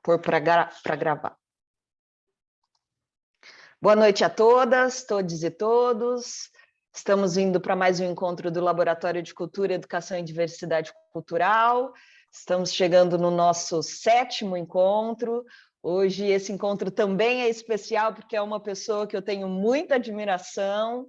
pôr para gravar. Boa noite a todas, todos e todos. Estamos indo para mais um encontro do Laboratório de Cultura, Educação e Diversidade Cultural. Estamos chegando no nosso 7º encontro. Hoje esse encontro também é especial porque é uma pessoa que eu tenho muita admiração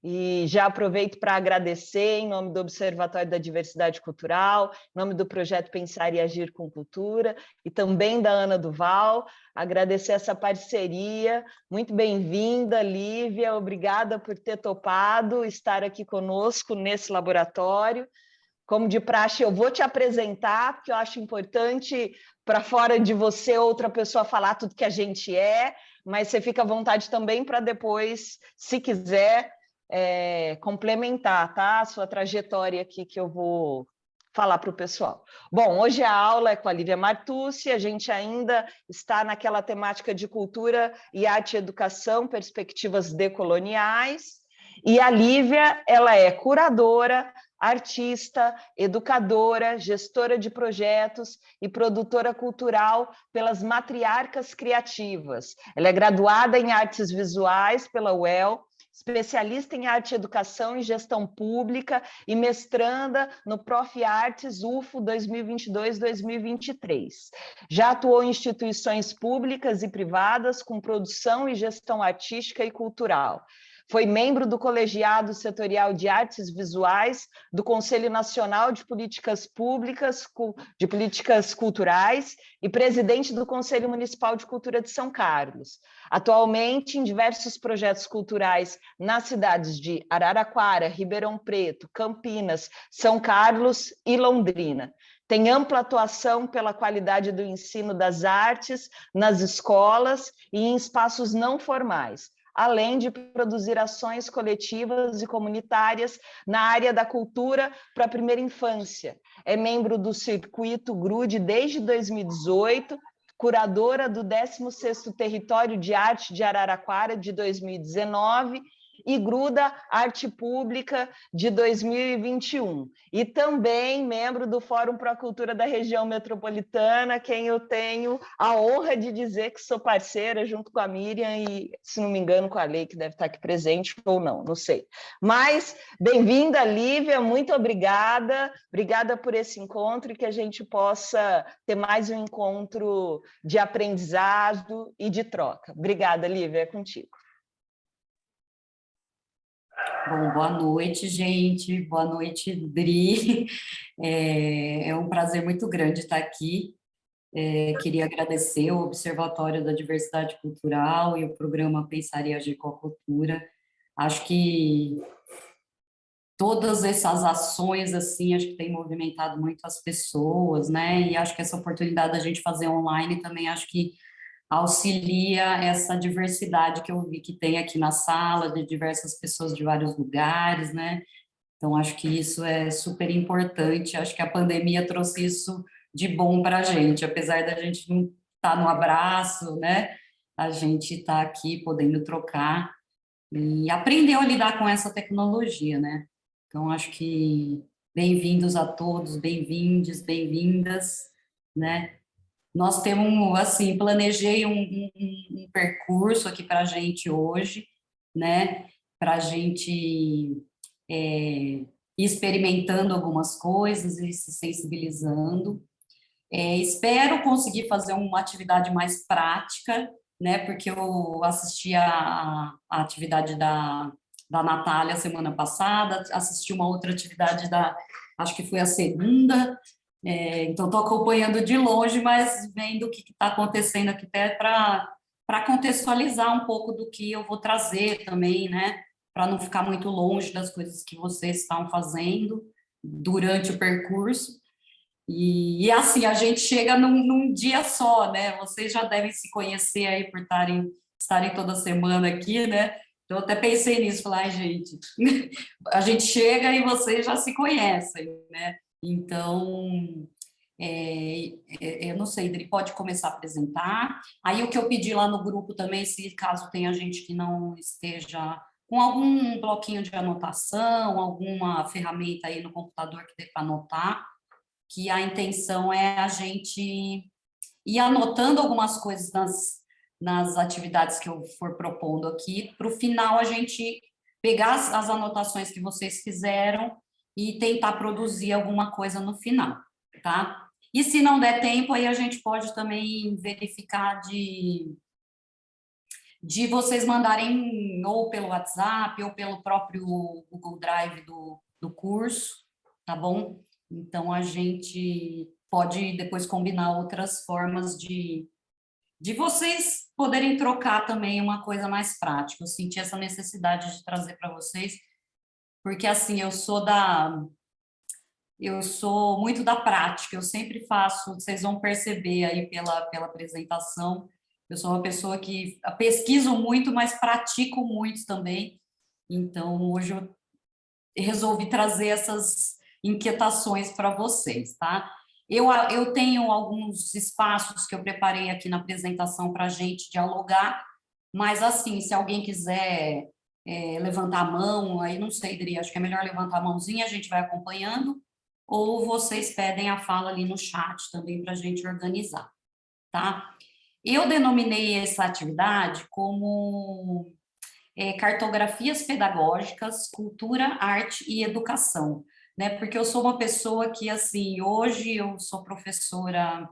e já aproveito para agradecer em nome do Observatório da Diversidade Cultural, em nome do projeto Pensar e Agir com Cultura e também da Ana Duval, agradecer essa parceria. Muito bem-vinda, Lívia, obrigada por ter topado estar aqui conosco nesse laboratório. Como de praxe, eu vou te apresentar, porque eu acho importante, para fora de você, outra pessoa falar tudo que a gente é, mas você fica à vontade também para depois, se quiser, complementar, tá? A sua trajetória aqui que eu vou falar para o pessoal. Bom, hoje a aula é com a Lívia Martucci, a gente ainda está naquela temática de cultura e arte e educação, perspectivas decoloniais, e a Lívia, ela é curadora, artista, educadora, gestora de projetos e produtora cultural pelas Matriarcas Criativas. Ela é graduada em artes visuais pela UEL, especialista em arte, educação e gestão pública e mestranda no Prof. Artes UFO 2022-2023. Já atuou em instituições públicas e privadas com produção e gestão artística e cultural. Foi membro do Colegiado Setorial de Artes Visuais do Conselho Nacional de Políticas Públicas, de Políticas Culturais e presidente do Conselho Municipal de Cultura de São Carlos. Atualmente, em diversos projetos culturais nas cidades de Araraquara, Ribeirão Preto, Campinas, São Carlos e Londrina. Tem ampla atuação pela qualidade do ensino das artes nas escolas e em espaços não formais, além de produzir ações coletivas e comunitárias na área da cultura para a primeira infância. É membro do Circuito GRUDE desde 2018, curadora do 16º Território de Arte de Araraquara de 2019 e Gruda Arte Pública de 2021. E também membro do Fórum Pro Cultura da Região Metropolitana, quem eu tenho a honra de dizer que sou parceira junto com a Miriam e, se não me engano, com a Lei, que deve estar aqui presente ou não sei. Mas, bem-vinda, Lívia, muito obrigada. Obrigada por esse encontro e que a gente possa ter mais um encontro de aprendizado e de troca. Obrigada, Lívia, é contigo. Bom, boa noite, gente. Boa noite, Dri. É um prazer muito grande estar aqui. Queria agradecer o Observatório da Diversidade Cultural e o programa Pensar e Agir com a Cultura. Acho que todas essas ações, assim, acho que tem movimentado muito as pessoas, né? E acho que essa oportunidade da gente fazer online também, acho que auxilia essa diversidade que eu vi que tem aqui na sala, de diversas pessoas de vários lugares, né? Então, acho que isso é super importante, acho que a pandemia trouxe isso de bom para a gente, apesar da gente não estar no abraço, né? A gente está aqui podendo trocar e aprendeu a lidar com essa tecnologia, né? Então, acho que bem-vindos a todos, bem-vindes, bem-vindas, né? Nós temos, assim, planejei um percurso aqui para a gente hoje, né, para a gente ir experimentando algumas coisas e se sensibilizando. Espero conseguir fazer uma atividade mais prática, né, porque eu assisti a atividade da Natália semana passada, assisti uma outra atividade acho que foi a segunda. Então, estou acompanhando de longe, mas vendo o que está acontecendo aqui perto para contextualizar um pouco do que eu vou trazer também, né? Para não ficar muito longe das coisas que vocês estão fazendo durante o percurso. E assim, a gente chega num dia só, né? Vocês já devem se conhecer aí por estarem toda semana aqui, né? Então, eu até pensei nisso, falar, gente, a gente chega e vocês já se conhecem, né? Então, eu não sei, ele pode começar a apresentar. Aí, o que eu pedi lá no grupo também, se caso tenha gente que não esteja com algum bloquinho de anotação, alguma ferramenta aí no computador que dê para anotar, que a intenção é a gente ir anotando algumas coisas nas atividades que eu for propondo aqui, para o final a gente pegar as anotações que vocês fizeram e tentar produzir alguma coisa no final, tá? E se não der tempo, aí a gente pode também verificar de vocês mandarem ou pelo WhatsApp ou pelo próprio Google Drive do curso, tá bom? Então, a gente pode depois combinar outras formas de vocês poderem trocar também uma coisa mais prática. Eu senti essa necessidade de trazer para vocês, porque, assim, eu sou muito da prática, eu sempre faço, vocês vão perceber aí pela apresentação, eu sou uma pessoa que pesquiso muito, mas pratico muito também. Então, hoje eu resolvi trazer essas inquietações para vocês, tá? Eu tenho alguns espaços que eu preparei aqui na apresentação para a gente dialogar, mas, assim, se alguém quiser levantar a mão, aí não sei, Dri, acho que é melhor levantar a mãozinha, a gente vai acompanhando, ou vocês pedem a fala ali no chat também para a gente organizar, tá? Eu denominei essa atividade como cartografias pedagógicas, cultura, arte e educação, né? Porque eu sou uma pessoa que, assim, hoje eu sou professora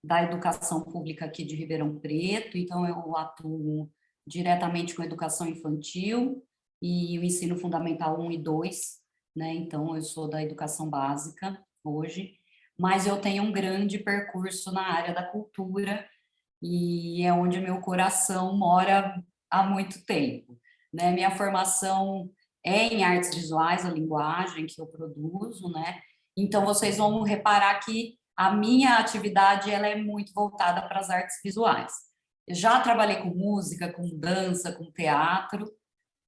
da educação pública aqui de Ribeirão Preto, então eu atuo diretamente com educação infantil e o ensino fundamental 1 e 2, né? Então eu sou da educação básica hoje, mas eu tenho um grande percurso na área da cultura e é onde meu coração mora há muito tempo, né? Minha formação é em artes visuais, a linguagem que eu produzo, né? Então vocês vão reparar que a minha atividade ela é muito voltada para as artes visuais. Eu já trabalhei com música, com dança, com teatro,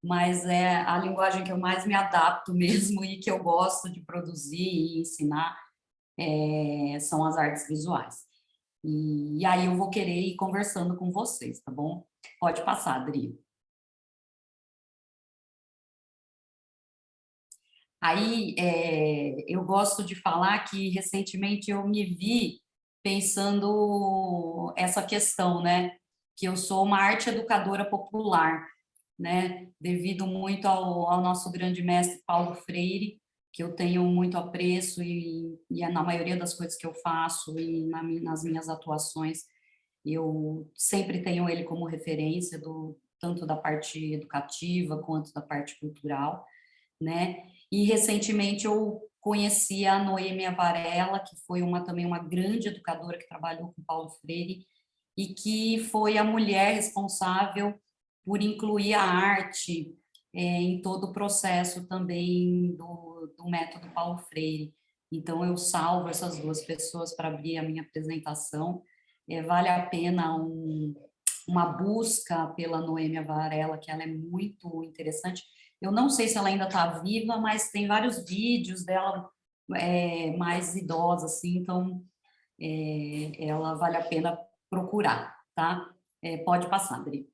mas é a linguagem que eu mais me adapto mesmo e que eu gosto de produzir e ensinar são as artes visuais. E aí eu vou querer ir conversando com vocês, tá bom? Pode passar, Adri. Aí eu gosto de falar que recentemente eu me vi pensando essa questão, né? Que eu sou uma arte educadora popular, né? Devido muito ao nosso grande mestre Paulo Freire, que eu tenho muito apreço e na maioria das coisas que eu faço e nas minhas atuações, eu sempre tenho ele como referência, tanto da parte educativa quanto da parte cultural, né? E recentemente eu conheci a Noêmia Varela, que foi também uma grande educadora que trabalhou com Paulo Freire e que foi a mulher responsável por incluir a arte em todo o processo também do método Paulo Freire. Então, eu salvo essas duas pessoas para abrir a minha apresentação. Vale a pena uma busca pela Noêmia Varela, que ela é muito interessante. Eu não sei se ela ainda está viva, mas tem vários vídeos dela mais idosa, assim, então ela vale a pena procurar, tá? Pode passar, Adri.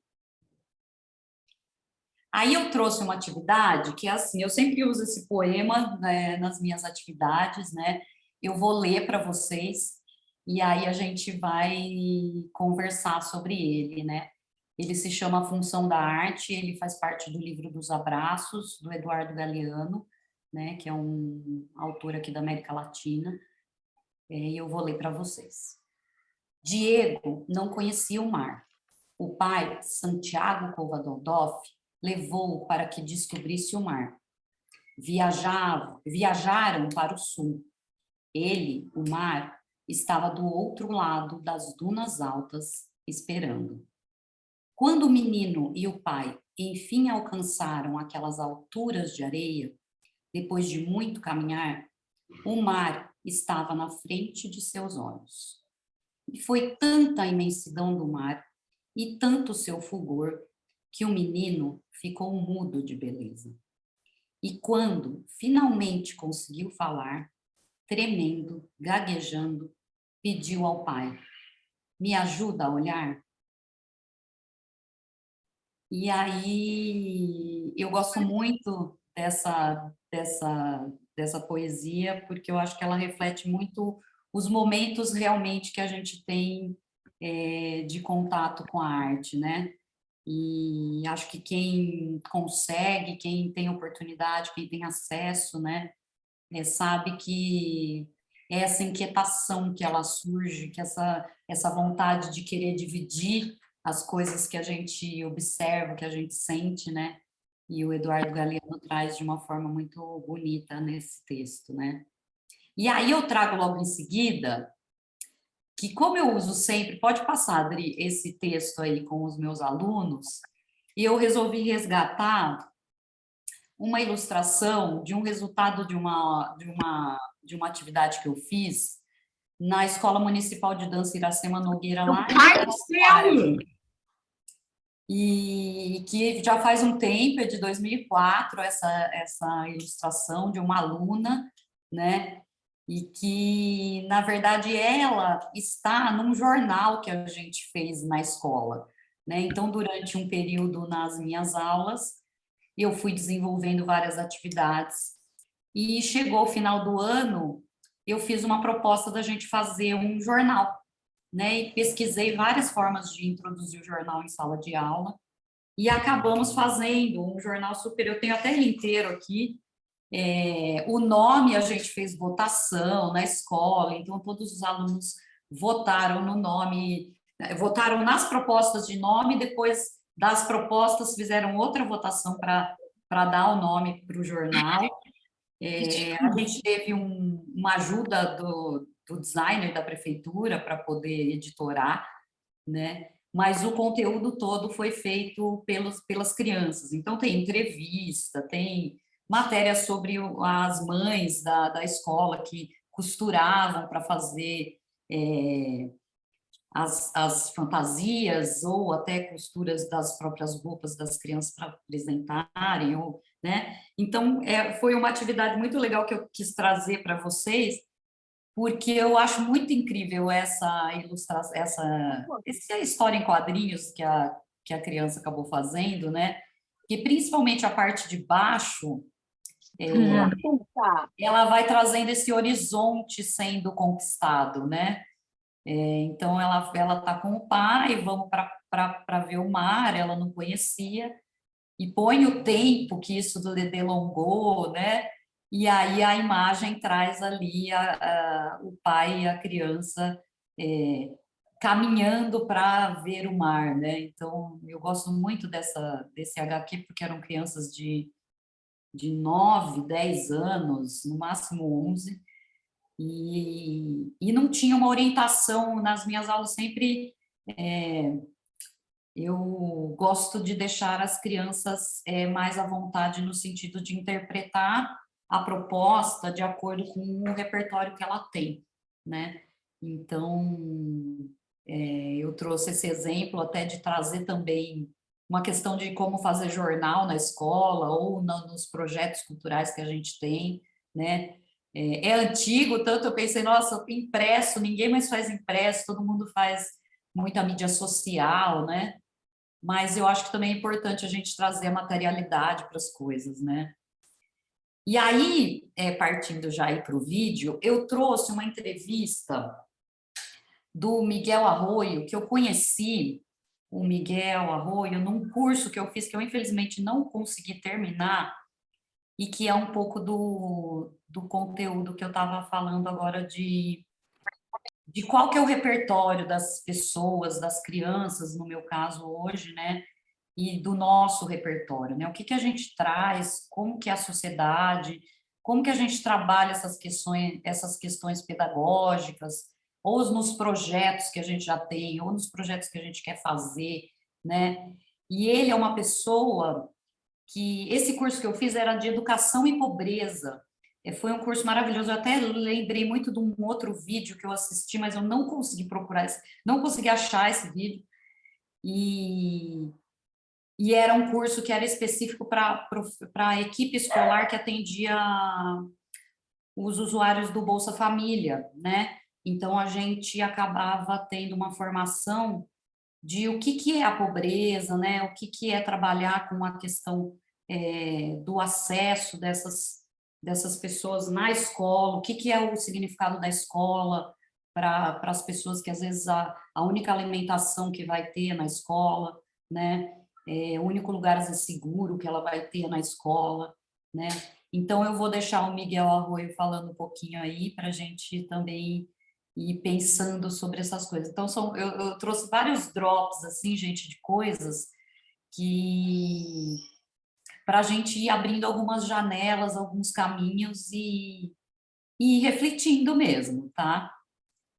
Aí eu trouxe uma atividade que, assim, eu sempre uso esse poema, né, nas minhas atividades, né? Eu vou ler para vocês e aí a gente vai conversar sobre ele, né? Ele se chama A Função da Arte, ele faz parte do livro dos Abraços, do Eduardo Galeano, né? Que é um autor aqui da América Latina. E eu vou ler para vocês. Diego não conhecia o mar. O pai, Santiago Covadondoff, levou-o para que descobrisse o mar. Viajaram para o sul. Ele, o mar, estava do outro lado das dunas altas, esperando. Quando o menino e o pai enfim alcançaram aquelas alturas de areia, depois de muito caminhar, o mar estava na frente de seus olhos. E foi tanta a imensidão do mar e tanto seu fulgor que o menino ficou mudo de beleza. E quando finalmente conseguiu falar, tremendo, gaguejando, pediu ao pai: "Me ajuda a olhar?" E aí eu gosto muito dessa poesia, porque eu acho que ela reflete muito os momentos realmente que a gente tem de contato com a arte, né? E acho que quem consegue, quem tem oportunidade, quem tem acesso, né, sabe que essa inquietação que ela surge, que essa vontade de querer dividir as coisas que a gente observa, que a gente sente, né? E o Eduardo Galeano traz de uma forma muito bonita nesse texto, né? E aí eu trago logo em seguida que, como eu uso sempre, pode passar, Adri, esse texto aí com os meus alunos, e eu resolvi resgatar uma ilustração de um resultado de uma atividade que eu fiz na Escola Municipal de Dança Iracema Nogueira, Meu lá em pai do Araraquara, céu! e que já faz um tempo, é de 2004, essa ilustração de uma aluna, né? E que, na verdade, ela está num jornal que a gente fez na escola, né? Então, durante um período nas minhas aulas, eu fui desenvolvendo várias atividades, e chegou o final do ano, eu fiz uma proposta da gente fazer um jornal, né? E pesquisei várias formas de introduzir o jornal em sala de aula, e acabamos fazendo um jornal super. Eu tenho até ele inteiro aqui. O nome a gente fez votação na escola, então todos os alunos votaram no nome, votaram nas propostas de nome, depois das propostas fizeram outra votação para dar o nome para o jornal. A gente teve uma ajuda do designer da prefeitura para poder editorar, né? Mas o conteúdo todo foi feito pelas crianças. Então, tem entrevista, tem matéria sobre as mães da escola que costuravam para fazer as fantasias, ou até costuras das próprias roupas das crianças para apresentarem, ou, né? Então, foi uma atividade muito legal que eu quis trazer para vocês, porque eu acho muito incrível essa ilustração, essa história em quadrinhos que a criança acabou fazendo, né? Que principalmente a parte de baixo, ela vai trazendo esse horizonte sendo conquistado, né? Então ela tá com o pai, vamos para ver o mar, ela não conhecia, e põe o tempo que isso delongou, né? E aí a imagem traz ali o pai e a criança caminhando para ver o mar, né? Então, eu gosto muito desse HQ, porque eram crianças de 9, 10 anos, no máximo 11, e não tinha uma orientação nas minhas aulas. Sempre eu gosto de deixar as crianças mais à vontade no sentido de interpretar a proposta de acordo com o repertório que ela tem, né? Então, eu trouxe esse exemplo até de trazer também uma questão de como fazer jornal na escola ou nos projetos culturais que a gente tem, né? É antigo, tanto eu pensei, nossa, impresso, ninguém mais faz impresso, todo mundo faz muita mídia social, né? Mas eu acho que também é importante a gente trazer a materialidade para as coisas, né? E aí, partindo já aí para o vídeo, eu trouxe uma entrevista do Miguel Arroio, que eu conheci o Miguel Arroio num curso que eu fiz, que eu infelizmente não consegui terminar, e que é um pouco do conteúdo que eu estava falando agora de qual que é o repertório das pessoas, das crianças, no meu caso hoje, né? E do nosso repertório, né? O que a gente traz, como que é a sociedade, como que a gente trabalha essas questões pedagógicas, ou nos projetos que a gente já tem, ou nos projetos que a gente quer fazer, né? E ele é uma pessoa que... Esse curso que eu fiz era de educação e pobreza. Foi um curso maravilhoso. Eu até lembrei muito de um outro vídeo que eu assisti, mas eu não consegui procurar, não consegui achar esse vídeo. E era um curso que era específico para a equipe escolar que atendia os usuários do Bolsa Família, né? Então, a gente acabava tendo uma formação de o que é a pobreza, né? O que é trabalhar com a questão do acesso dessas pessoas na escola, o que é o significado da escola para as pessoas que às vezes a única alimentação que vai ter na escola, né? O único lugar às vezes, seguro que ela vai ter na escola, né? Então eu vou deixar o Miguel Arroio falando um pouquinho aí para a gente também ir pensando sobre essas coisas. Então eu trouxe vários drops assim, gente, de coisas que para a gente ir abrindo algumas janelas, alguns caminhos e ir refletindo mesmo, tá?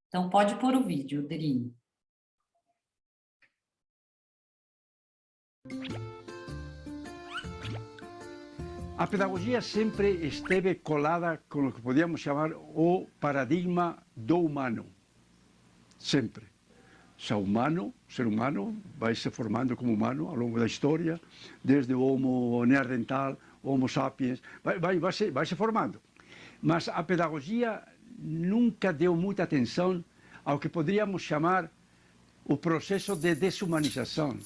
Então pode pôr o vídeo, Dri. A pedagogia sempre esteve colada com o que podíamos chamar o paradigma do humano. Sempre. O ser humano vai se formando como humano ao longo da história, desde o Homo neandertal, Homo sapiens, vai se formando. Mas a pedagogia nunca deu muita atenção ao que poderíamos chamar o processo de desumanização.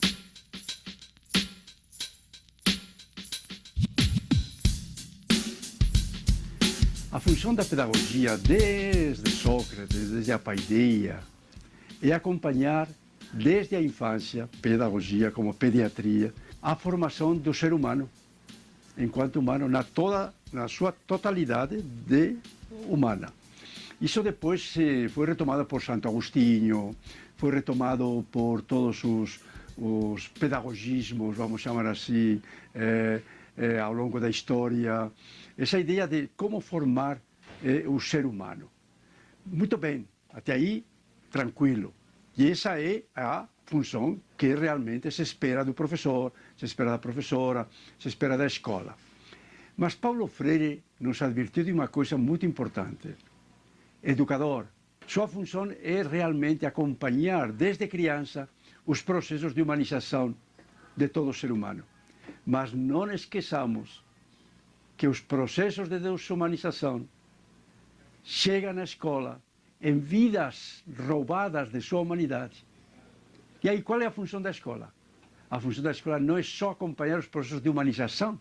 A função da pedagogia, desde Sócrates, desde a paideia, é acompanhar desde a infância, pedagogia como pediatria, a formação do ser humano, enquanto humano, na sua totalidade de humana. Isso depois foi retomado por Santo Agostinho, foi retomado por todos os pedagogismos, vamos chamar assim, ao longo da história, essa ideia de como formar o ser humano. Muito bem, até aí, tranquilo. E essa é a função que realmente se espera do professor, se espera da professora, se espera da escola. Mas Paulo Freire nos advertiu de uma coisa muito importante. Educador, sua função é realmente acompanhar desde criança os processos de humanização de todo ser humano. Mas não esqueçamos que os processos de desumanização chegam à escola em vidas roubadas de sua humanidade. E aí qual é a função da escola? A função da escola não é só acompanhar os processos de humanização,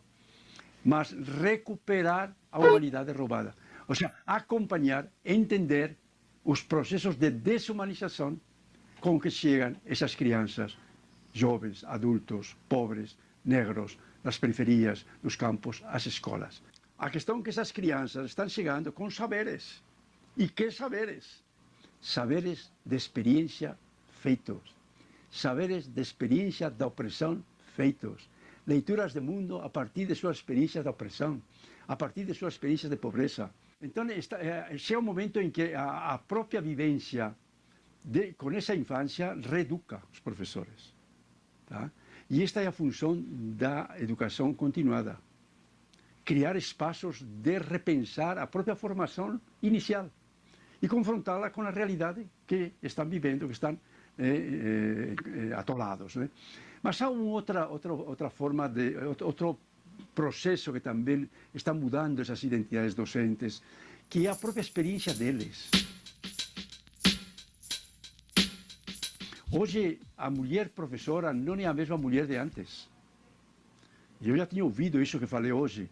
mas recuperar a humanidade roubada. Ou seja, acompanhar, entender os processos de desumanização com que chegam essas crianças, jovens, adultos, pobres, negros, das periferias, dos campos, às escolas. A questão é que essas crianças estão chegando com saberes. E que saberes? Saberes de experiência feitos. Saberes de experiência da opressão feitos. Leituras de mundo a partir de suas experiências de opressão, a partir de suas experiências de pobreza. Então, chega um momento em que a própria vivência com essa infância reeduca os professores. Tá? E esta é a função da educação continuada. Criar espaços de repensar a própria formação inicial e confrontá-la com a realidade que estão vivendo, que estão atolados. Né? Mas há outra forma, outro processo que também está mudando essas identidades docentes, que é a própria experiência deles. Hoje, a mulher professora não é a mesma mulher de antes. Eu já tinha ouvido isso que falei hoje,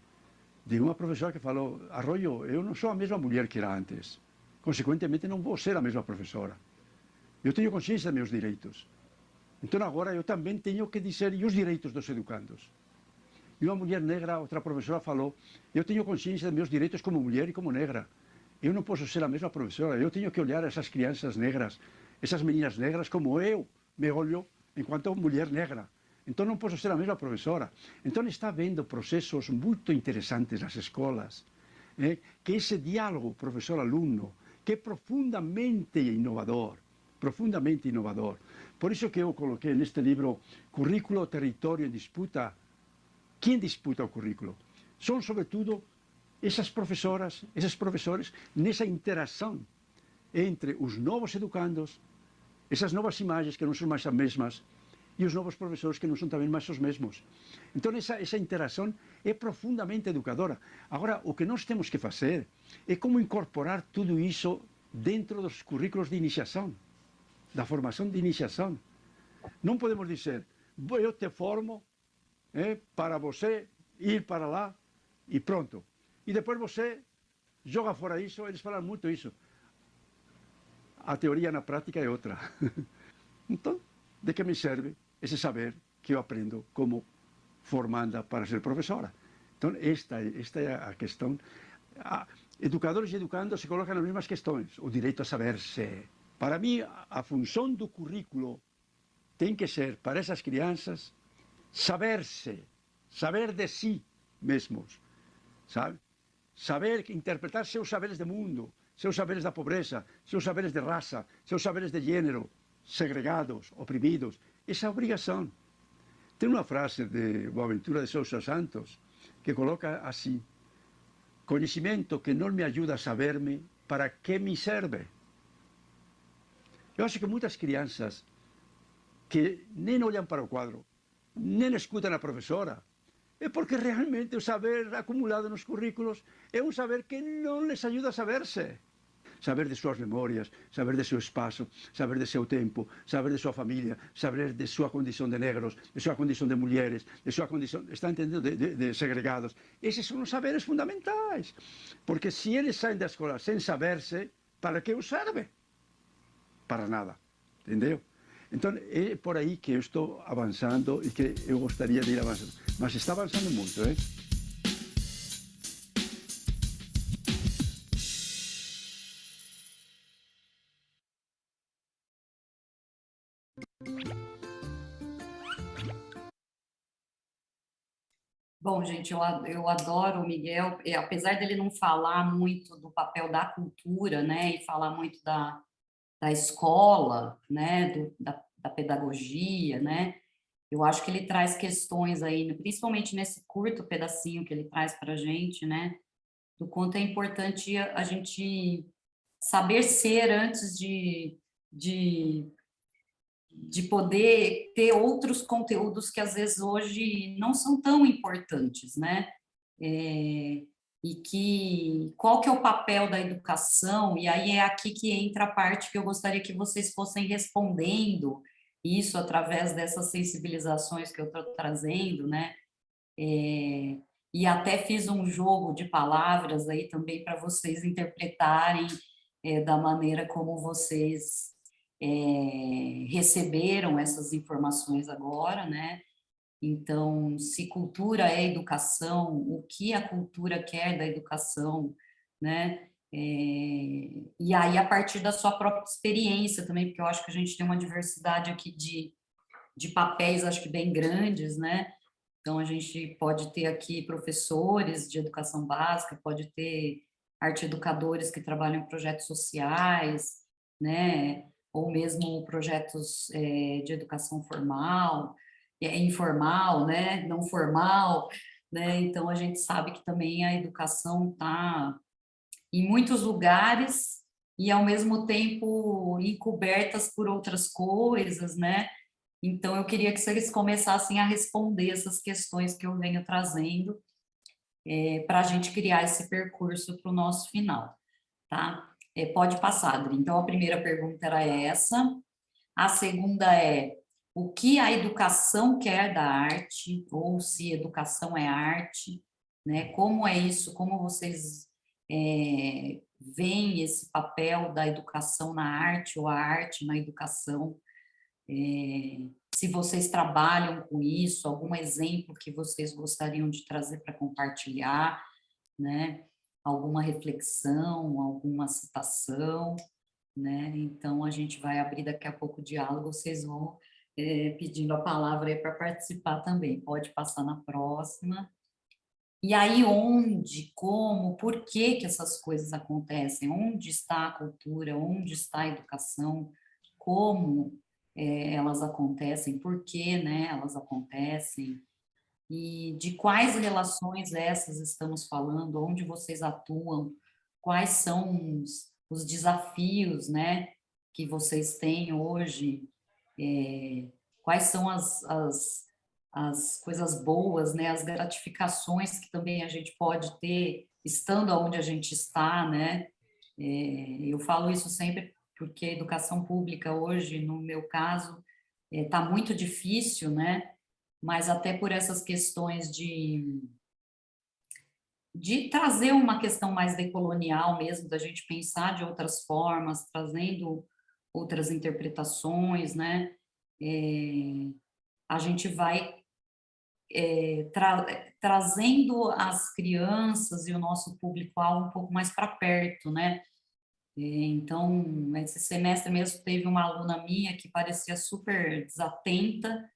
de uma professora que falou: Arroyo, eu não sou a mesma mulher que era antes. Consequentemente, não vou ser a mesma professora. Eu tenho consciência dos meus direitos. Então, agora, eu também tenho que dizer e os direitos dos educandos. E uma mulher negra, outra professora, falou: eu tenho consciência dos meus direitos como mulher e como negra. Eu não posso ser a mesma professora. Eu tenho que olhar essas crianças negras, essas meninas negras, como eu me olho enquanto mulher negra. Então não posso ser a mesma professora. Então está havendo processos muito interessantes nas escolas, que esse diálogo professor-aluno, que é profundamente inovador, profundamente inovador. Por isso que eu coloquei neste livro Currículo, Território em Disputa. Quem disputa o currículo? São, sobretudo, essas professoras, esses professores, nessa interação entre os novos educandos, essas novas imagens que não são mais as mesmas, e os novos professores que não são também mais os mesmos. Então, essa interação é profundamente educadora. Agora, o que nós temos que fazer é como incorporar tudo isso dentro dos currículos de iniciação, da formação de iniciação. Não podemos dizer: eu te formo para você ir para lá e pronto. E depois você joga fora isso. Eles falam muito isso. a teoria na prática é outra. Então, de que me serve esse saber que eu aprendo como formanda para ser professora? Então, esta é a questão. Educadores e educandos se colocam nas mesmas questões. O direito a saber-se. Para mim, a função do currículo tem que ser, para essas crianças, saber-se, saber de si mesmos, sabe? Saber interpretar seus saberes de mundo, seus saberes da pobreza, seus saberes de raça, seus saberes de gênero, segregados, oprimidos. Essa é a obrigação. Tem uma frase de Boaventura de Sousa Santos que coloca assim: conhecimento que não me ajuda a saber-me, para que me serve? Eu acho que muitas crianças que nem olham para o quadro, nem escutam a professora, é porque realmente o saber acumulado nos currículos é um saber que não les ajuda a saber-se. Saber de suas memórias, saber de seu espaço, saber de seu tempo, saber de sua família, saber de sua condição de negros, de sua condição de mulheres, de sua condição, está entendendo, de segregados. Esses são os saberes fundamentais. Porque se eles saem da escola sem saber-se, para que os serve? Para nada. Entendeu? Então, é por aí que eu estou avançando e que eu gostaria de ir avançando. Mas está avançando muito, hein? Bom, gente, eu adoro o Miguel, apesar dele não falar muito do papel da cultura, né, e falar muito da escola, né, da pedagogia, né, eu acho que ele traz questões aí, principalmente nesse curto pedacinho que ele traz para a gente, né, do quanto é importante a gente saber ser antes de poder ter outros conteúdos que às vezes hoje não são tão importantes, né? E que qual que é o papel da educação? E aí é aqui que entra a parte que eu gostaria que vocês fossem respondendo isso através dessas sensibilizações que eu estou trazendo, né? E até fiz um jogo de palavras aí também para vocês interpretarem da maneira como vocês receberam essas informações agora, né? Então, se cultura é educação, o que a cultura quer da educação, né? E aí, a partir da sua própria experiência também, porque eu acho que a gente tem uma diversidade aqui de papéis, acho que bem grandes, né? Então, a gente pode ter aqui professores de educação básica, pode ter arte-educadores que trabalham em projetos sociais, né? Ou mesmo projetos de educação formal, informal, né? Não formal, né? Então, a gente sabe que também a educação está em muitos lugares e, ao mesmo tempo, encobertas por outras coisas, né? Então, eu queria que vocês começassem a responder essas questões que eu venho trazendo para a gente criar esse percurso para o nosso final, tá? Pode passar, Adri. Então, a primeira pergunta era essa. A segunda é: o que a educação quer da arte, ou se educação é arte, né? Como é isso? Como vocês veem esse papel da educação na arte, ou a arte na educação? Se vocês trabalham com isso, algum exemplo que vocês gostariam de trazer para compartilhar, né? Alguma reflexão, alguma citação, né? Então, a gente vai abrir daqui a pouco o diálogo, vocês vão pedindo a palavra aí para participar também. Pode passar na próxima. E aí, onde, como, por que que essas coisas acontecem? Onde está a cultura? Onde está a educação? Como elas acontecem? Por que, né, elas acontecem? E de quais relações essas estamos falando? Onde vocês atuam? Quais são os desafios, né, que vocês têm hoje? Quais são as coisas boas, né, as gratificações que também a gente pode ter estando onde a gente está, né? Eu falo isso sempre porque a educação pública hoje, no meu caso, está muito difícil, né? Mas até por essas questões de trazer uma questão mais decolonial mesmo, da gente pensar de outras formas, trazendo outras interpretações, né? A gente vai trazendo as crianças e o nosso público-alvo um pouco mais para perto, né? Então, esse semestre mesmo teve uma aluna minha que parecia super desatenta,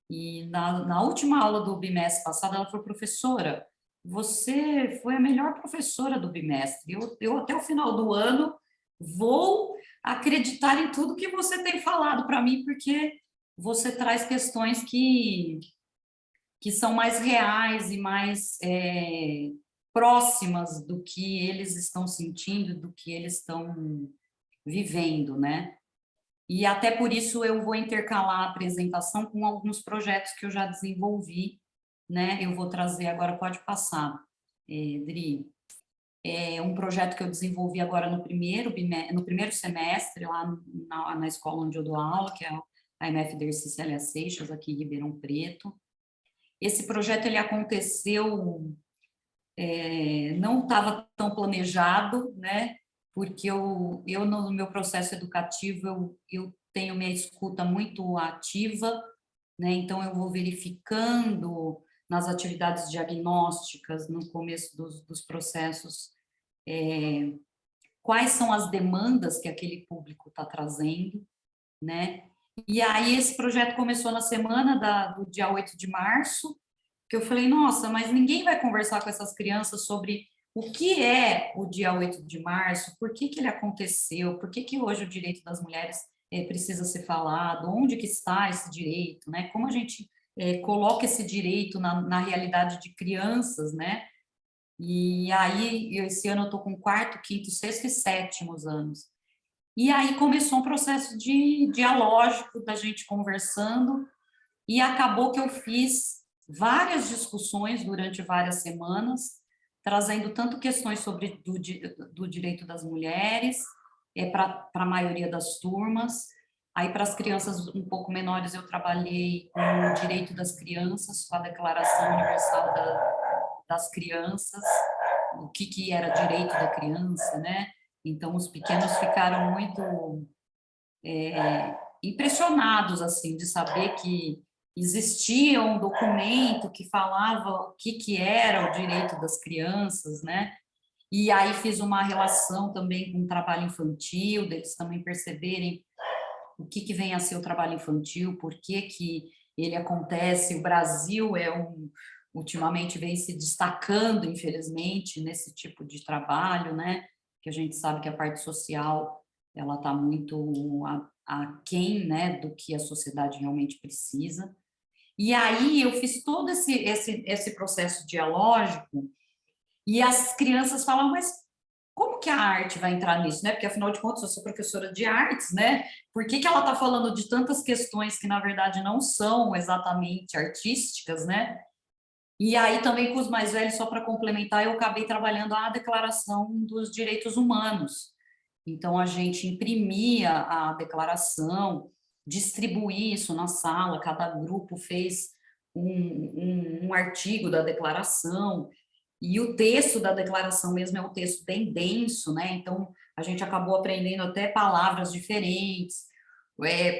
e na última aula do bimestre passado, ela falou: professora, você foi a melhor professora do bimestre, eu até o final do ano vou acreditar em tudo que você tem falado para mim, porque você traz questões que são mais reais e mais próximas do que eles estão sentindo, do que eles estão vivendo, né? E até por isso eu vou intercalar a apresentação com alguns projetos que eu já desenvolvi, né? Eu vou trazer agora, pode passar, Dri. É um projeto que eu desenvolvi agora no primeiro semestre, lá na escola onde eu dou aula, que é a MF Dercy Célia Seixas, aqui em Ribeirão Preto. Esse projeto, ele aconteceu, não estava tão planejado, né? Porque eu no meu processo educativo, eu tenho minha escuta muito ativa, né? Então, eu vou verificando nas atividades diagnósticas, no começo dos processos, quais são as demandas que aquele público está trazendo, né? E aí, esse projeto começou na semana do dia 8 de março, que eu falei: nossa, mas ninguém vai conversar com essas crianças sobre o que é o dia 8 de março, por que ele aconteceu, por que hoje o direito das mulheres precisa ser falado, onde que está esse direito, né? Como a gente coloca esse direito na realidade de crianças, né? E aí, esse ano eu estou com 4º, 5º, 6º e 7º anos. E aí começou um processo dialógico da gente conversando, e acabou que eu fiz várias discussões durante várias semanas, trazendo tanto questões sobre do direito das mulheres, para a maioria das turmas. Aí, para as crianças um pouco menores, eu trabalhei com o direito das crianças, com a Declaração Universal das Crianças, o que era direito da criança, né? Então, os pequenos ficaram muito impressionados, assim, de saber que existia um documento que falava o que era o direito das crianças, né? E aí fiz uma relação também com o trabalho infantil, deles também perceberem o que vem a ser o trabalho infantil, por que ele acontece. O Brasil ultimamente vem se destacando, infelizmente, nesse tipo de trabalho, né? Que a gente sabe que a parte social, ela está muito aquém, né, do que a sociedade realmente precisa. E aí eu fiz todo esse processo dialógico, e as crianças falam: mas como que a arte vai entrar nisso, né? Porque, afinal de contas, eu sou professora de artes, né? Por que ela está falando de tantas questões que, na verdade, não são exatamente artísticas, né? E aí, também com os mais velhos, só para complementar, eu acabei trabalhando a Declaração dos Direitos Humanos. Então, a gente imprimia a declaração, distribuía isso na sala, cada grupo fez um artigo da declaração, e o texto da declaração mesmo é um texto bem denso, né? Então, a gente acabou aprendendo até palavras diferentes,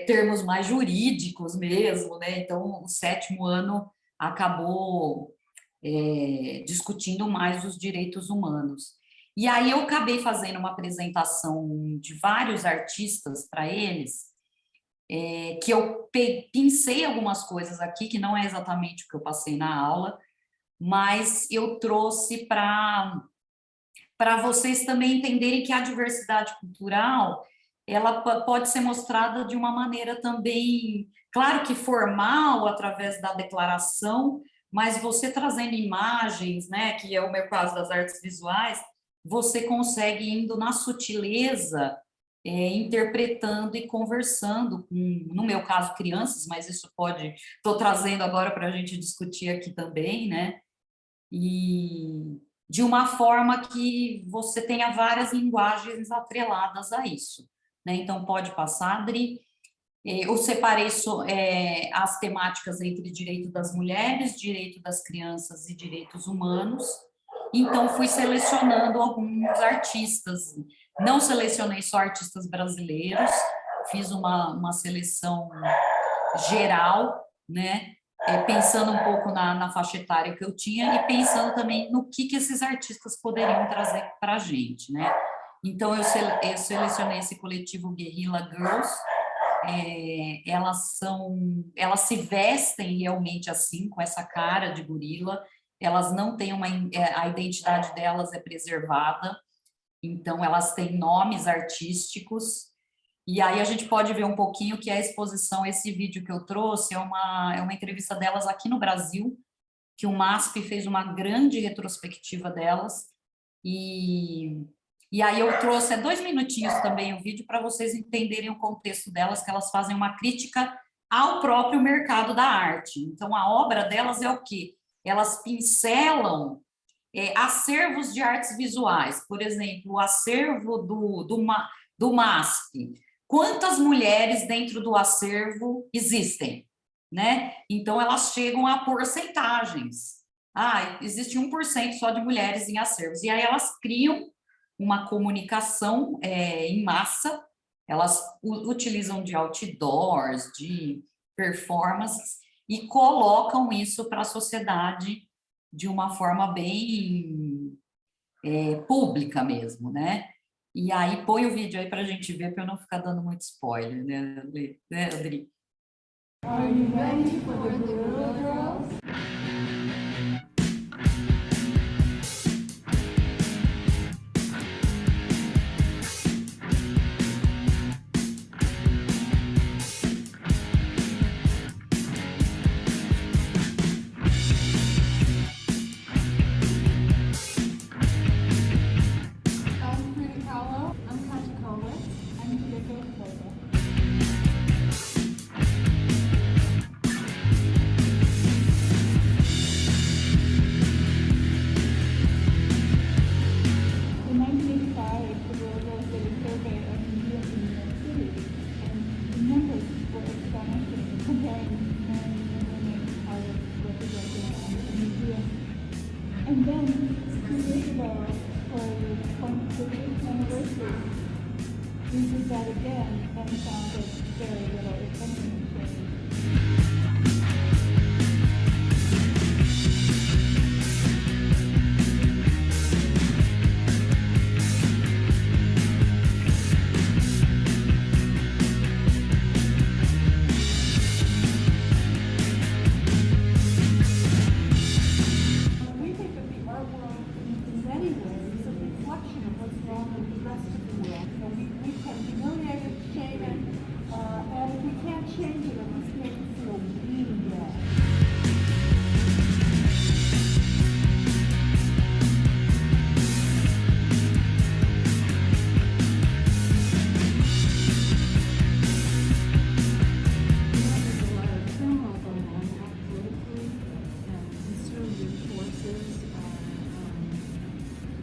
termos mais jurídicos mesmo, né? Então, o 7º ano acabou discutindo mais os direitos humanos. E aí eu acabei fazendo uma apresentação de vários artistas para eles, que eu pincei algumas coisas aqui, que não é exatamente o que eu passei na aula, mas eu trouxe para vocês também entenderem que a diversidade cultural, ela pode ser mostrada de uma maneira também, claro que formal, através da declaração, mas você trazendo imagens, né, que é o meu caso das artes visuais, você consegue, indo na sutileza, interpretando e conversando com, no meu caso, crianças, mas isso estou trazendo agora para a gente discutir aqui também, né? E de uma forma que você tenha várias linguagens atreladas a isso, né? Então, pode passar, Adri. Eu separei as temáticas entre direito das mulheres, direito das crianças e direitos humanos. Então, fui selecionando alguns artistas. Não selecionei só artistas brasileiros, fiz uma seleção geral, né? Pensando um pouco na faixa etária que eu tinha e pensando também no que esses artistas poderiam trazer para a gente, né? Então, eu selecionei esse coletivo Guerrilla Girls. Elas se vestem realmente assim, com essa cara de gorila. Elas não têm a identidade delas é preservada, então elas têm nomes artísticos. E aí a gente pode ver um pouquinho que a exposição, esse vídeo que eu trouxe, é uma entrevista delas aqui no Brasil, que o MASP fez uma grande retrospectiva delas, e aí eu trouxe 2 minutinhos também o vídeo para vocês entenderem o contexto delas, que elas fazem uma crítica ao próprio mercado da arte. Então, a obra delas é o quê? Elas pincelam acervos de artes visuais, por exemplo, o acervo do MASP. Quantas mulheres dentro do acervo existem, né? Então, elas chegam a porcentagens. Existe 1% só de mulheres em acervos. E aí elas criam uma comunicação em massa, elas utilizam de outdoors, de performances, e colocam isso para a sociedade de uma forma bem pública mesmo, né? E aí, põe o vídeo aí para a gente ver, para eu não ficar dando muito spoiler, né, Adri? Are you ready for the Guerrilla Girls? I'm Frida Kahlo. I'm Katja Kollitz. I'm Diego Vega. In 1985, the Guerrilla Girls did a survey of museums in New York City, and the numbers were astonishing, comparing men and women artists represented in the museum. And then, 2 years ago, for the 25th anniversary, we did that again and found that very little, if anything, changed. We think that the art world, in many ways, is a reflection of what's wrong with the rest of the world. And we can humiliate it, shame it, and if we can't change it, it must make it feel really bad. There's a lot of turmoil going on now politically, and conservative forces are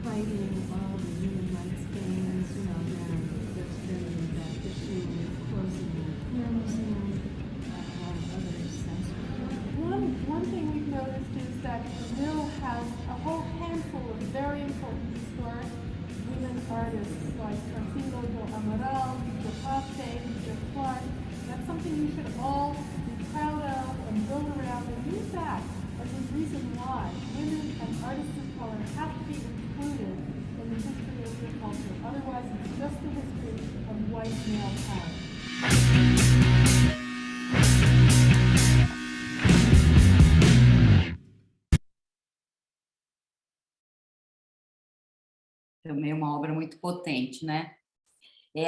fighting all the human rights gains. There's been that issue with closing the queer museum, and other censorship. One thing we've noticed is that Brazil has a whole handful of very important historic women artists like Francisco do Amaral, Vija Pate, Vija Clark. That's something we should all be proud of and build around and use that as a reason why women and artists of color have to be included in the history of their culture. Otherwise, it's just the history of white male power. Também é uma obra muito potente, né?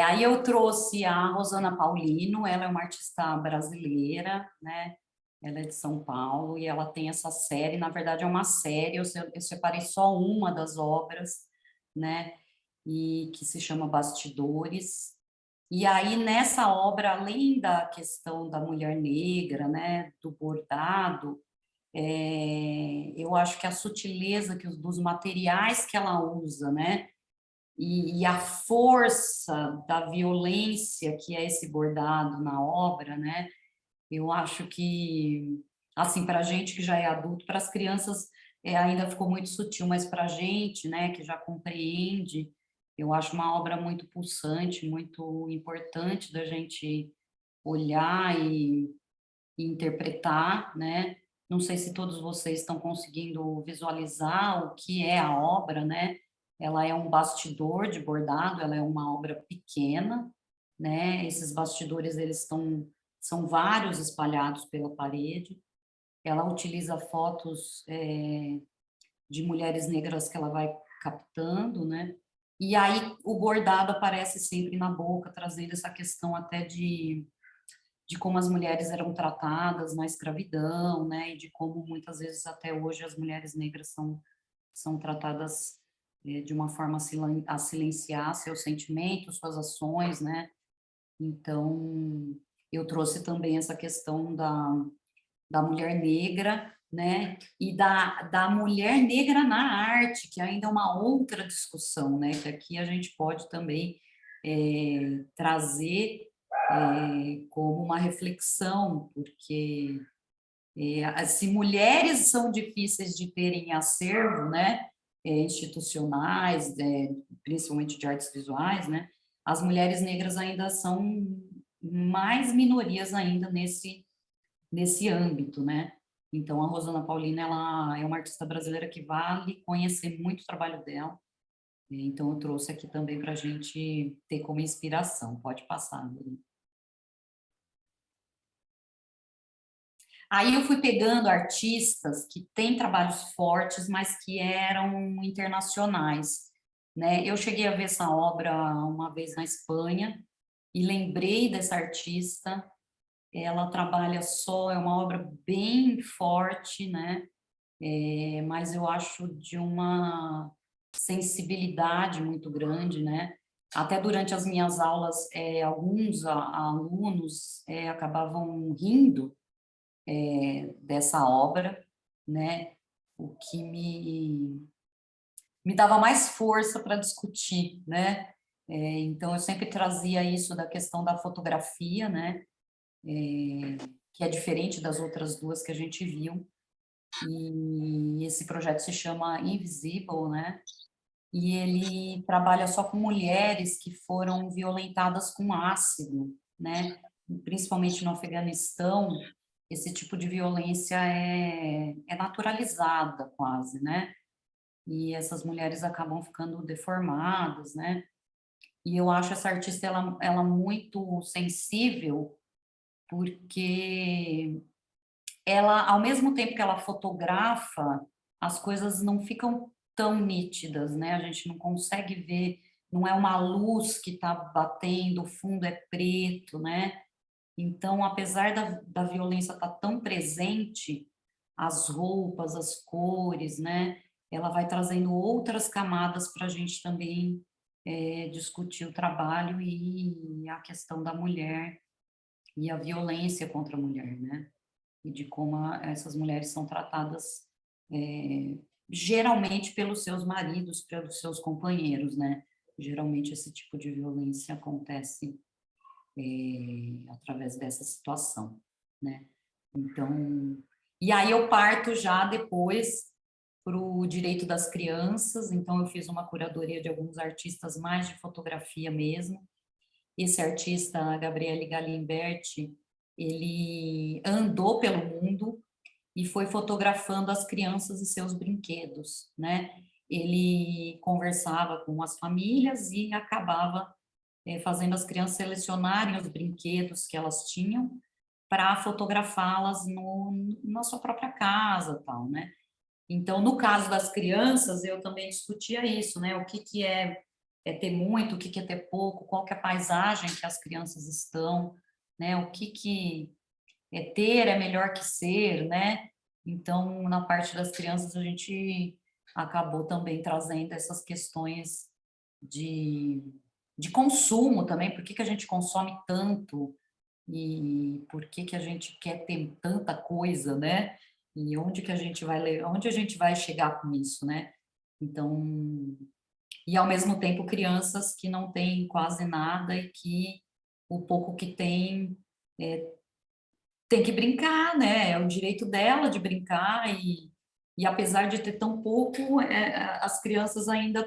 Aí eu trouxe a Rosana Paulino, ela é uma artista brasileira, né? Ela é de São Paulo e ela tem essa série, na verdade é uma série, eu separei só uma das obras, né? E que se chama Bastidores. E aí nessa obra, além da questão da mulher negra, né? Do bordado, eu acho que a sutileza dos materiais que ela usa, né? E a força da violência que é esse bordado na obra, né? Eu acho que, assim, para a gente que já é adulto, para as crianças ainda ficou muito sutil, mas para a gente, né, que já compreende, Eu acho uma obra muito pulsante, muito importante da gente olhar e interpretar, né? Não sei se todos vocês estão conseguindo visualizar o que é a obra, né? Ela é um bastidor de bordado, ela é uma obra pequena, né? Esses bastidores, são vários espalhados pela parede. Ela utiliza fotos de mulheres negras que ela vai captando, né? E aí o bordado aparece sempre na boca, trazendo essa questão até de como as mulheres eram tratadas na escravidão, né? E de como muitas vezes até hoje as mulheres negras são tratadas de uma forma a silenciar seus sentimentos, suas ações, né? Então, eu trouxe também essa questão da mulher negra, né? E da mulher negra na arte, que ainda é uma outra discussão, né? Que aqui a gente pode também trazer como uma reflexão, porque se mulheres são difíceis de terem acervo, né? Institucionais, principalmente de artes visuais, né? As mulheres negras ainda são mais minorias ainda nesse âmbito, né? Então, a Rosana Paulina, ela é uma artista brasileira que vale conhecer muito o trabalho dela. Então, eu trouxe aqui também para a gente ter como inspiração. Pode passar, Maria. Aí eu fui pegando artistas que têm trabalhos fortes, mas que eram internacionais, né? Eu cheguei a ver essa obra uma vez na Espanha e lembrei dessa artista. Ela trabalha só, é uma obra bem forte, né? Mas eu acho de uma sensibilidade muito grande, né? Até durante as minhas aulas, alguns alunos acabavam rindo dessa obra, né? O que me dava mais força para discutir, né? Então, eu sempre trazia isso da questão da fotografia, né? Que é diferente das outras duas que a gente viu. E esse projeto se chama Invisible, né? E ele trabalha só com mulheres que foram violentadas com ácido, né? Principalmente no Afeganistão, esse tipo de violência é naturalizada quase, né? E essas mulheres acabam ficando deformadas, né? E eu acho essa artista, ela muito sensível, porque ela, ao mesmo tempo que ela fotografa, as coisas não ficam tão nítidas, né? A gente não consegue ver, não é uma luz que está batendo, o fundo é preto, né? Então, apesar da violência estar tão presente, as roupas, as cores, né? Ela vai trazendo outras camadas para a gente também discutir o trabalho e a questão da mulher e a violência contra a mulher, né? E de como essas mulheres são tratadas geralmente pelos seus maridos, pelos seus companheiros, né? Geralmente esse tipo de violência acontece através dessa situação, né? Então, e aí eu parto já depois para o direito das crianças, então eu fiz uma curadoria de alguns artistas mais de fotografia mesmo. Esse artista, Gabriele Galimberti, ele andou pelo mundo e foi fotografando as crianças e seus brinquedos, né? Ele conversava com as famílias e acabava fazendo as crianças selecionarem os brinquedos que elas tinham para fotografá-las na sua própria casa, tal, né? Então, no caso das crianças, eu também discutia isso, né? O que é ter muito, o que é ter pouco, qual que é a paisagem que as crianças estão, né? O que é ter é melhor que ser, né? Então, na parte das crianças, a gente acabou também trazendo essas questões de consumo também, por que a gente consome tanto e por que a gente quer ter tanta coisa, né? E onde que a gente onde a gente vai chegar com isso, né? Então, e ao mesmo tempo crianças que não têm quase nada e que o pouco que tem que brincar, né? É o direito dela de brincar e apesar de ter tão pouco, as crianças ainda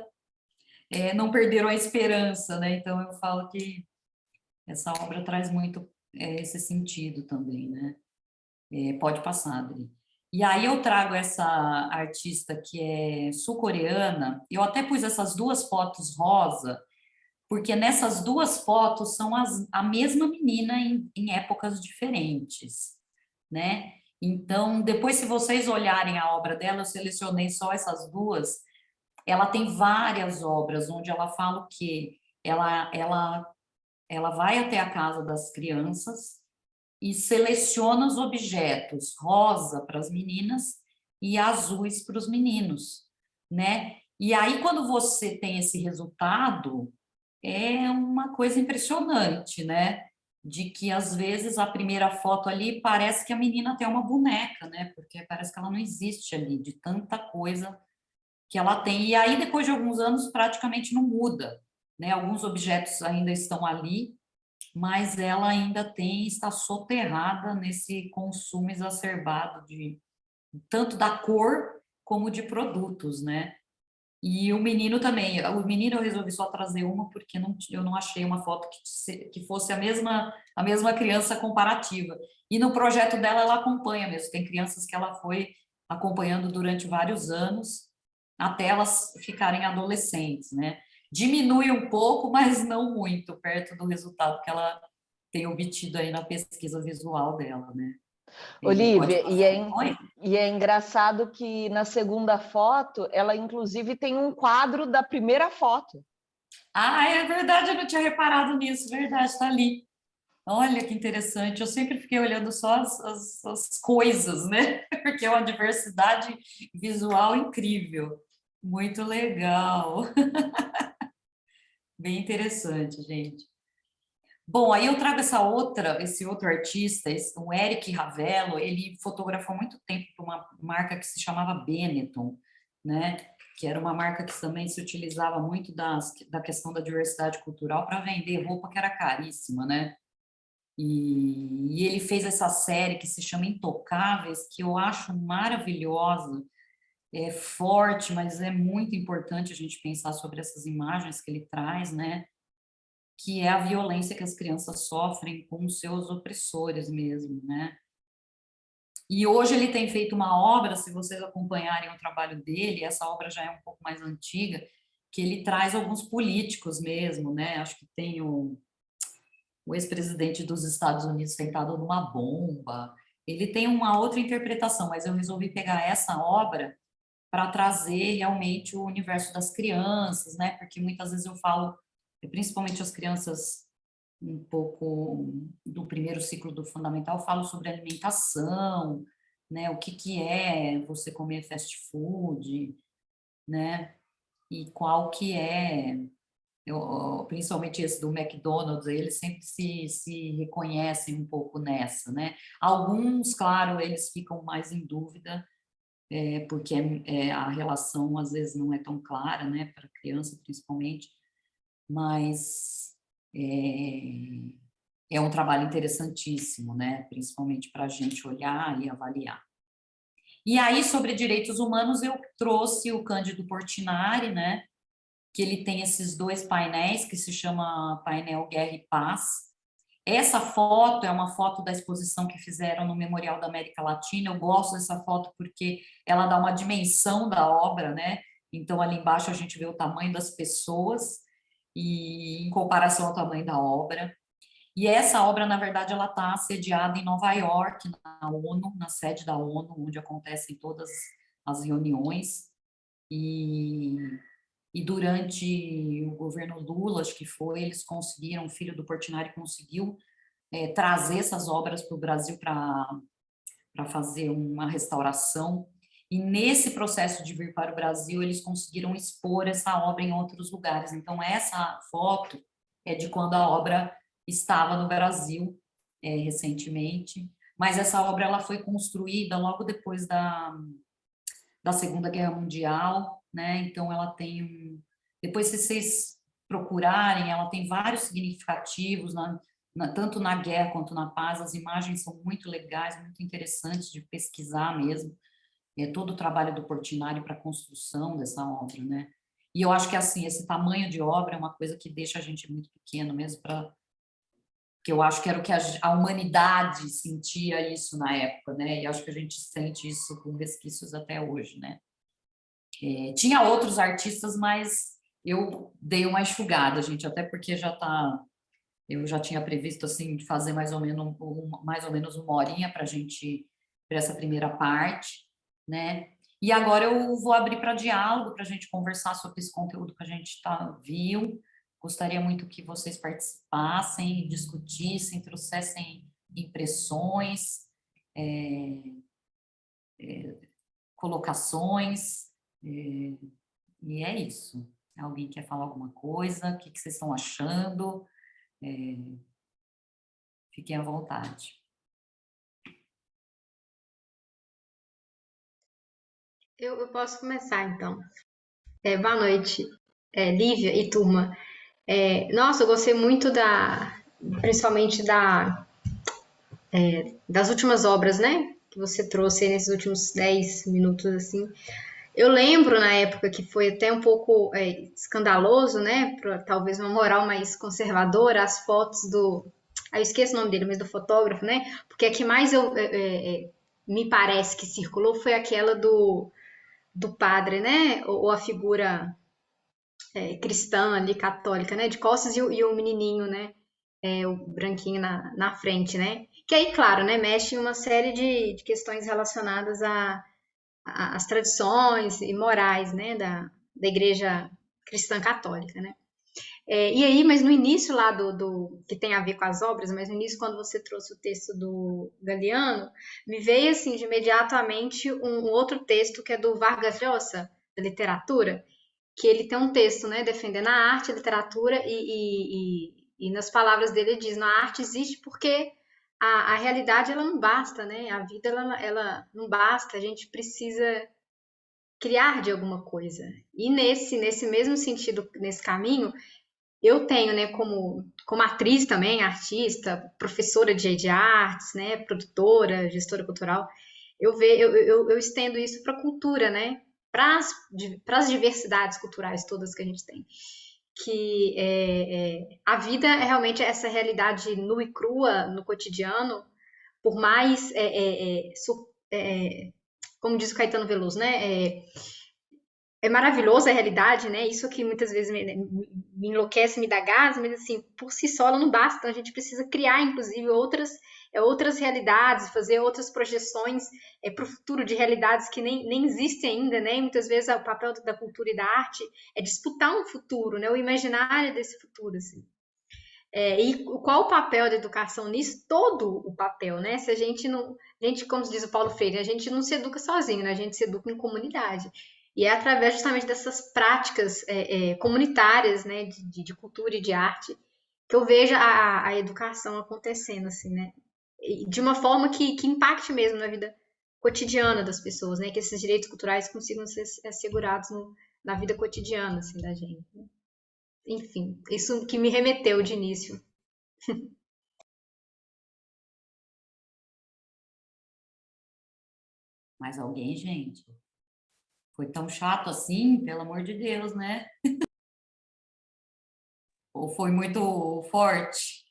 não perderam a esperança, né? Então, eu falo que essa obra traz muito esse sentido também, né? Pode passar, Adri. E aí eu trago essa artista que é sul-coreana, eu até pus essas duas fotos rosa, porque nessas duas fotos são a mesma menina em épocas diferentes, né? Então, depois, se vocês olharem a obra dela, eu selecionei só essas duas, ela tem várias obras onde ela fala o quê? Ela vai até a casa das crianças e seleciona os objetos rosa para as meninas e azuis para os meninos, né? E aí, quando você tem esse resultado, é uma coisa impressionante, né? De que, às vezes, a primeira foto ali parece que a menina tem uma boneca, né? Porque parece que ela não existe ali, de tanta coisa que ela tem. E aí, depois de alguns anos, praticamente não muda, né? Alguns objetos ainda estão ali, mas ela ainda está soterrada nesse consumo exacerbado de tanto da cor como de produtos, né? E o menino também. O menino eu resolvi só trazer uma porque eu não achei uma foto que fosse a mesma criança comparativa. E no projeto dela ela acompanha mesmo. Tem crianças que ela foi acompanhando durante vários anos até elas ficarem adolescentes, né? Diminui um pouco, mas não muito, perto do resultado que ela tem obtido aí na pesquisa visual dela, né? Olivia, Oi? e é engraçado que na segunda foto, ela inclusive tem um quadro da primeira foto. Ah, é verdade, eu não tinha reparado nisso, verdade, está ali. Olha que interessante, eu sempre fiquei olhando só as coisas, né? Porque é uma diversidade visual incrível. Muito legal. Bem interessante, gente. Bom, aí eu trago esse outro artista, o Eric Ravello, ele fotografou muito tempo para uma marca que se chamava Benetton, né? Que era uma marca que também se utilizava muito da questão da diversidade cultural para vender roupa que era caríssima, né? E ele fez essa série que se chama Intocáveis, que eu acho maravilhosa, é forte, mas é muito importante a gente pensar sobre essas imagens que ele traz, né? Que é a violência que as crianças sofrem com os seus opressores mesmo, né? E hoje ele tem feito uma obra, se vocês acompanharem o trabalho dele, essa obra já é um pouco mais antiga, que ele traz alguns políticos mesmo, né? Acho que tem o ex-presidente dos Estados Unidos sentado numa bomba. Ele tem uma outra interpretação, mas eu resolvi pegar essa obra para trazer realmente o universo das crianças, né? Porque muitas vezes eu falo, principalmente as crianças um pouco do primeiro ciclo do fundamental, eu falo sobre alimentação, né? O que é você comer fast food, né? E qual que é principalmente esse do McDonald's, eles sempre se reconhecem um pouco nessa, né? Alguns, claro, eles ficam mais em dúvida, porque a relação às vezes não é tão clara, né, para criança principalmente, mas é um trabalho interessantíssimo, né, principalmente para a gente olhar e avaliar. E aí, sobre direitos humanos, eu trouxe o Cândido Portinari, né, que ele tem esses dois painéis, que se chama painel Guerra e Paz. Essa foto é uma foto da exposição que fizeram no Memorial da América Latina. Eu gosto dessa foto porque ela dá uma dimensão da obra, né? Então, ali embaixo a gente vê o tamanho das pessoas e em comparação ao tamanho da obra. E essa obra, na verdade, ela está sediada em Nova York, na ONU, na sede da ONU, onde acontecem todas as reuniões. E durante o governo Lula, acho que foi, eles conseguiram, o filho do Portinari conseguiu trazer essas obras para o Brasil para fazer uma restauração. E nesse processo de vir para o Brasil, eles conseguiram expor essa obra em outros lugares. Então, essa foto é de quando a obra estava no Brasil, recentemente. Mas essa obra ela foi construída logo depois da Segunda Guerra Mundial, né? Então ela tem depois se vocês procurarem, ela tem vários significativos, tanto na guerra quanto na paz. As imagens são muito legais, muito interessantes de pesquisar mesmo. Todo o trabalho do Portinari para a construção dessa obra, né? E eu acho que, assim, esse tamanho de obra é uma coisa que deixa a gente muito pequeno mesmo, que eu acho que era o que a humanidade sentia isso na época, né? E acho que a gente sente isso com resquícios até hoje, né? Tinha outros artistas, mas eu dei uma enxugada, gente, até porque eu já tinha previsto, assim, de fazer mais ou menos 1 horinha para essa primeira parte, né? E agora eu vou abrir para diálogo, para a gente conversar sobre esse conteúdo que a gente viu. Gostaria muito que vocês participassem, discutissem, trouxessem impressões, colocações, e é isso. Alguém quer falar alguma coisa? O que vocês estão achando? Fiquem à vontade. Eu posso começar, então. Boa noite, Lívia e turma. Nossa, eu gostei muito principalmente das últimas obras, né? Que você trouxe aí nesses últimos 10 minutos, assim. Eu lembro na época que foi até um pouco escandaloso, né? Talvez uma moral mais conservadora, as fotos eu esqueço o nome dele, mas do fotógrafo, né? Porque a que mais me parece que circulou foi aquela do padre, né? Ou a figura cristã ali, católica, né? De costas e o menininho, né? O branquinho na frente, né? Que aí, claro, né? Mexe em uma série de questões relacionadas às tradições e morais, né? Da igreja cristã católica, né? E aí, mas no início lá que tem a ver com as obras, mas no início, quando você trouxe o texto do Galeano, me veio, assim, de imediatamente um outro texto que é do Vargas Llosa, da literatura, que ele tem um texto, né, defendendo a arte, a literatura, e nas palavras dele ele diz, a arte existe porque a realidade, ela não basta, né, a vida, ela não basta, a gente precisa criar de alguma coisa. E nesse mesmo sentido, nesse caminho, eu tenho, né, como atriz também, artista, professora de artes, né, produtora, gestora cultural, eu estendo isso para a cultura, né, para as diversidades culturais todas que a gente tem. Que a vida é realmente essa realidade nua e crua no cotidiano, por mais, como diz o Caetano Veloso, né, é maravilhosa a realidade, né? Isso que muitas vezes me enlouquece, me dá gás, mas assim, por si só ela não basta. Então a gente precisa criar, inclusive, outras realidades, fazer outras projeções para o futuro de realidades que nem existem ainda, né? E muitas vezes o papel da cultura e da arte é disputar um futuro, né? O imaginário desse futuro, assim. E qual o papel da educação nisso? Todo o papel, né? Se a gente não, como diz o Paulo Freire, a gente não se educa sozinho, né? A gente se educa em comunidade. E é através justamente dessas práticas comunitárias, né, de cultura e de arte, que eu vejo a educação acontecendo, assim, né? E de uma forma que impacte mesmo na vida cotidiana das pessoas, né? Que esses direitos culturais consigam ser assegurados na vida cotidiana, assim, da gente. Né? Enfim, isso que me remeteu de início. Mais alguém, gente? Foi tão chato assim, pelo amor de Deus, né? Ou foi muito forte?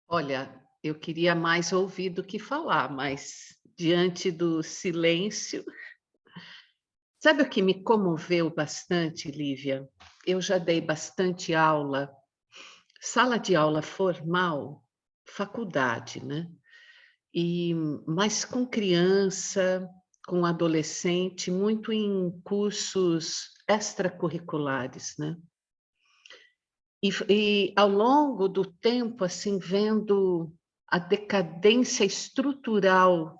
Olha, eu queria mais ouvir do que falar, mas diante do silêncio. Sabe o que me comoveu bastante, Lívia? Eu já dei bastante aula, sala de aula formal, faculdade, né? Mas com criança, com adolescente, muito em cursos extracurriculares, né? E ao longo do tempo, assim, vendo a decadência estrutural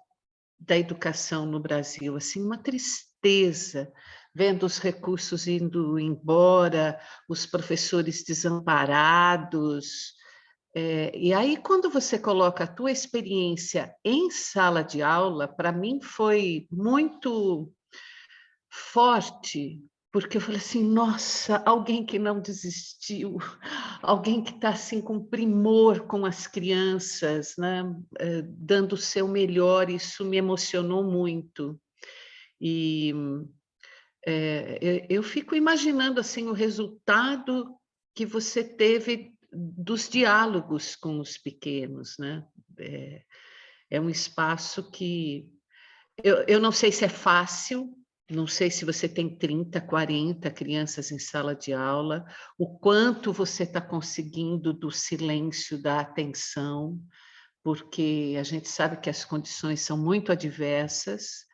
da educação no Brasil, assim, uma tristeza, vendo os recursos indo embora, os professores desamparados. E aí, quando você coloca a tua experiência em sala de aula, para mim foi muito forte porque eu falei assim, nossa, alguém que não desistiu, alguém que está assim com primor com as crianças, né? Dando o seu melhor, isso me emocionou muito. E eu fico imaginando assim o resultado que você teve dos diálogos com os pequenos, né? É um espaço que eu não sei se é fácil, não sei se você tem 30, 40 crianças em sala de aula, o quanto você está conseguindo do silêncio, da atenção, porque a gente sabe que as condições são muito adversas,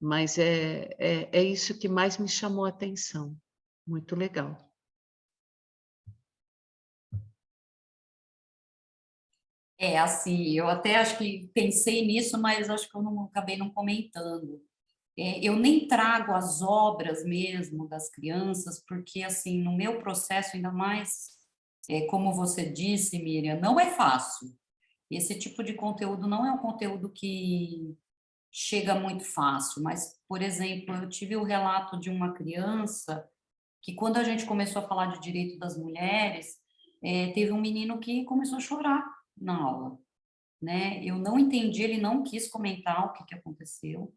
mas é isso que mais me chamou a atenção. Muito legal. Assim, eu até acho que pensei nisso, mas acho que eu não acabei não comentando. Eu nem trago as obras mesmo das crianças, porque, assim, no meu processo, ainda mais, como você disse, Miriam, não é fácil. Esse tipo de conteúdo não é um conteúdo que chega muito fácil, mas, por exemplo, eu tive o relato de uma criança que, quando a gente começou a falar de direito das mulheres, teve um menino que começou a chorar na aula, né? Eu não entendi, ele não quis comentar o que aconteceu,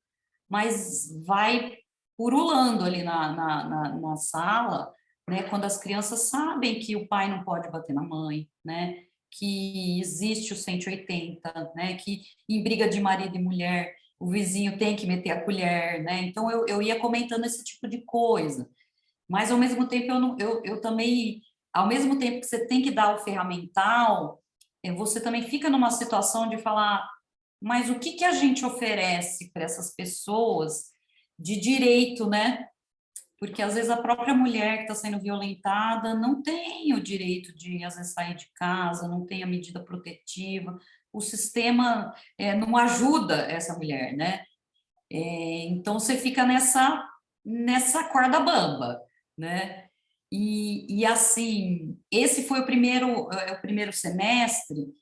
mas vai purulando ali na sala, né? Quando as crianças sabem que o pai não pode bater na mãe, né? Que existe o 180, né? Que em briga de marido e mulher, o vizinho tem que meter a colher, né? Então, eu ia comentando esse tipo de coisa. Mas, ao mesmo tempo, eu também, ao mesmo tempo que você tem que dar o ferramental, você também fica numa situação de falar, mas o que a gente oferece para essas pessoas de direito, né? Porque, às vezes, a própria mulher que está sendo violentada não tem o direito de, às vezes, sair de casa, não tem a medida protetiva, o sistema não ajuda essa mulher, né? Então, você fica nessa corda bamba, né? E assim, esse foi o primeiro semestre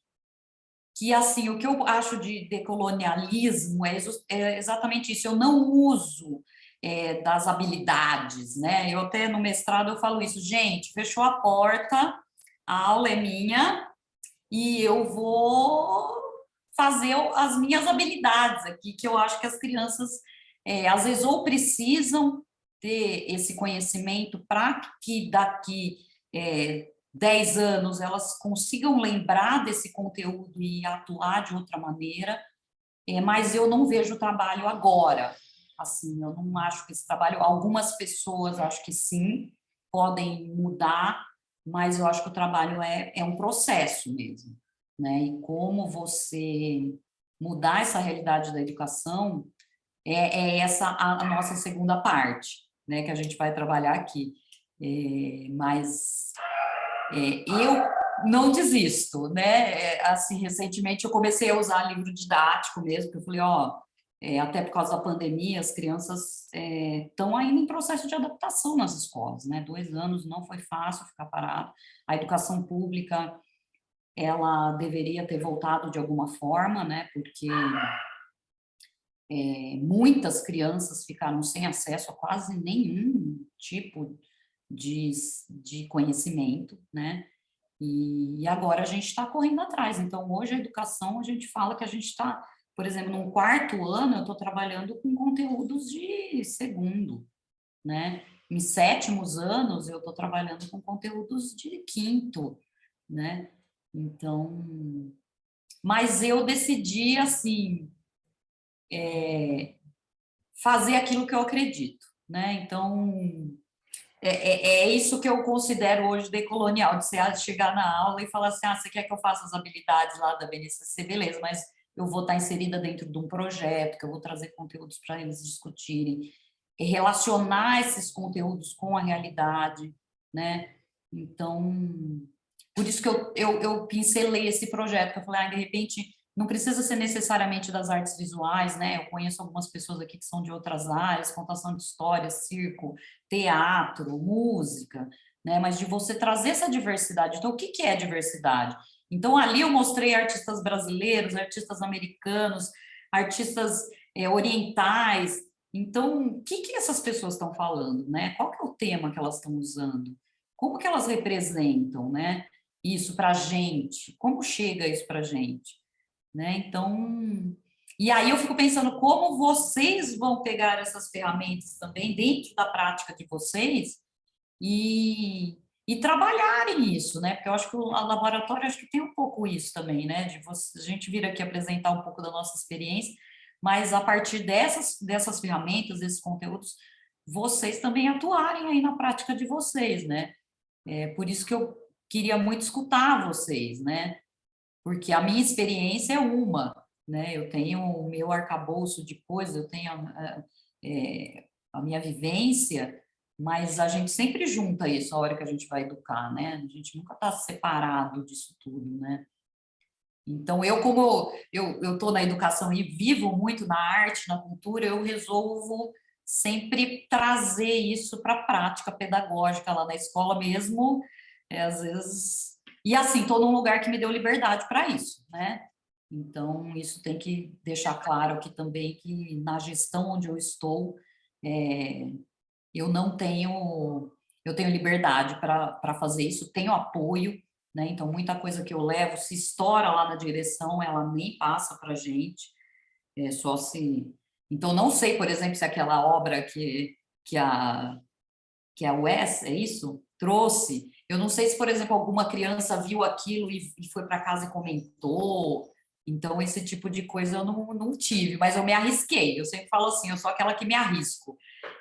que, assim, o que eu acho de decolonialismo é exatamente isso, eu não uso das habilidades, né? Eu até no mestrado eu falo isso, gente, fechou a porta, a aula é minha e eu vou fazer as minhas habilidades aqui, que eu acho que as crianças, às vezes, ou precisam ter esse conhecimento para que daqui 10 anos elas consigam lembrar desse conteúdo e atuar de outra maneira, mas eu não vejo o trabalho agora. Assim, eu não acho que esse trabalho, algumas pessoas acho que sim, podem mudar, mas eu acho que o trabalho é um processo mesmo, né? E como você mudar essa realidade da educação essa a nossa segunda parte, né? Que a gente vai trabalhar aqui. Mas eu não desisto, né? Assim, recentemente eu comecei a usar livro didático mesmo, porque eu falei, até por causa da pandemia, as crianças estão ainda em processo de adaptação nas escolas, né? 2 anos não foi fácil ficar parado. A educação pública, ela deveria ter voltado de alguma forma, né? Porque muitas crianças ficaram sem acesso a quase nenhum tipo de conhecimento, né? E agora a gente está correndo atrás. Então, hoje a educação, a gente fala que a gente está, por exemplo, no 4º ano, eu estou trabalhando com conteúdos de 2º, né? Em 7º anos, eu estou trabalhando com conteúdos de 5º, né? Então, mas eu decidi, assim, fazer aquilo que eu acredito, né? Então, é isso que eu considero hoje decolonial, de você chegar na aula e falar assim, você quer que eu faça as habilidades lá da BNCC? Beleza, mas eu vou estar inserida dentro de um projeto, que eu vou trazer conteúdos para eles discutirem, e relacionar esses conteúdos com a realidade, né? Então, por isso que eu pincelei esse projeto, que eu falei, de repente, não precisa ser necessariamente das artes visuais, né? Eu conheço algumas pessoas aqui que são de outras áreas, contação de histórias, circo, teatro, música, né? Mas de você trazer essa diversidade. Então, o que é diversidade? Então, ali eu mostrei artistas brasileiros, artistas americanos, artistas orientais. Então, o que essas pessoas estão falando, né? Qual que é o tema que elas estão usando? Como que elas representam, né? Isso para a gente? Como chega isso para a gente? Né? Então, e aí eu fico pensando como vocês vão pegar essas ferramentas também dentro da prática de vocês e trabalharem isso, né? Porque eu acho que o laboratório acho que tem um pouco isso também, né? De você, a gente vir aqui apresentar um pouco da nossa experiência, mas a partir dessas ferramentas, desses conteúdos, vocês também atuarem aí na prática de vocês, né? É por isso que eu queria muito escutar vocês, né? Porque a minha experiência é uma, né? Eu tenho o meu arcabouço de coisas, eu tenho a minha vivência, mas a gente sempre junta isso a hora que a gente vai educar, né? A gente nunca está separado disso tudo, né? Então, como eu estou na educação e vivo muito na arte, na cultura, eu resolvo sempre trazer isso para a prática pedagógica lá na escola mesmo, às vezes... E assim, estou num lugar que me deu liberdade para isso, né? Então, isso tem que deixar claro aqui também que na gestão onde eu estou, eu não tenho... Eu tenho liberdade para fazer isso, tenho apoio, né? Então, muita coisa que eu levo, se estoura lá na direção, ela nem passa para a gente, só se... Então, não sei, por exemplo, se aquela obra que a Wes, é isso? Trouxe. Eu não sei se, por exemplo, alguma criança viu aquilo e foi para casa e comentou. Então, esse tipo de coisa eu não tive, mas eu me arrisquei. Eu sempre falo assim, eu sou aquela que me arrisco.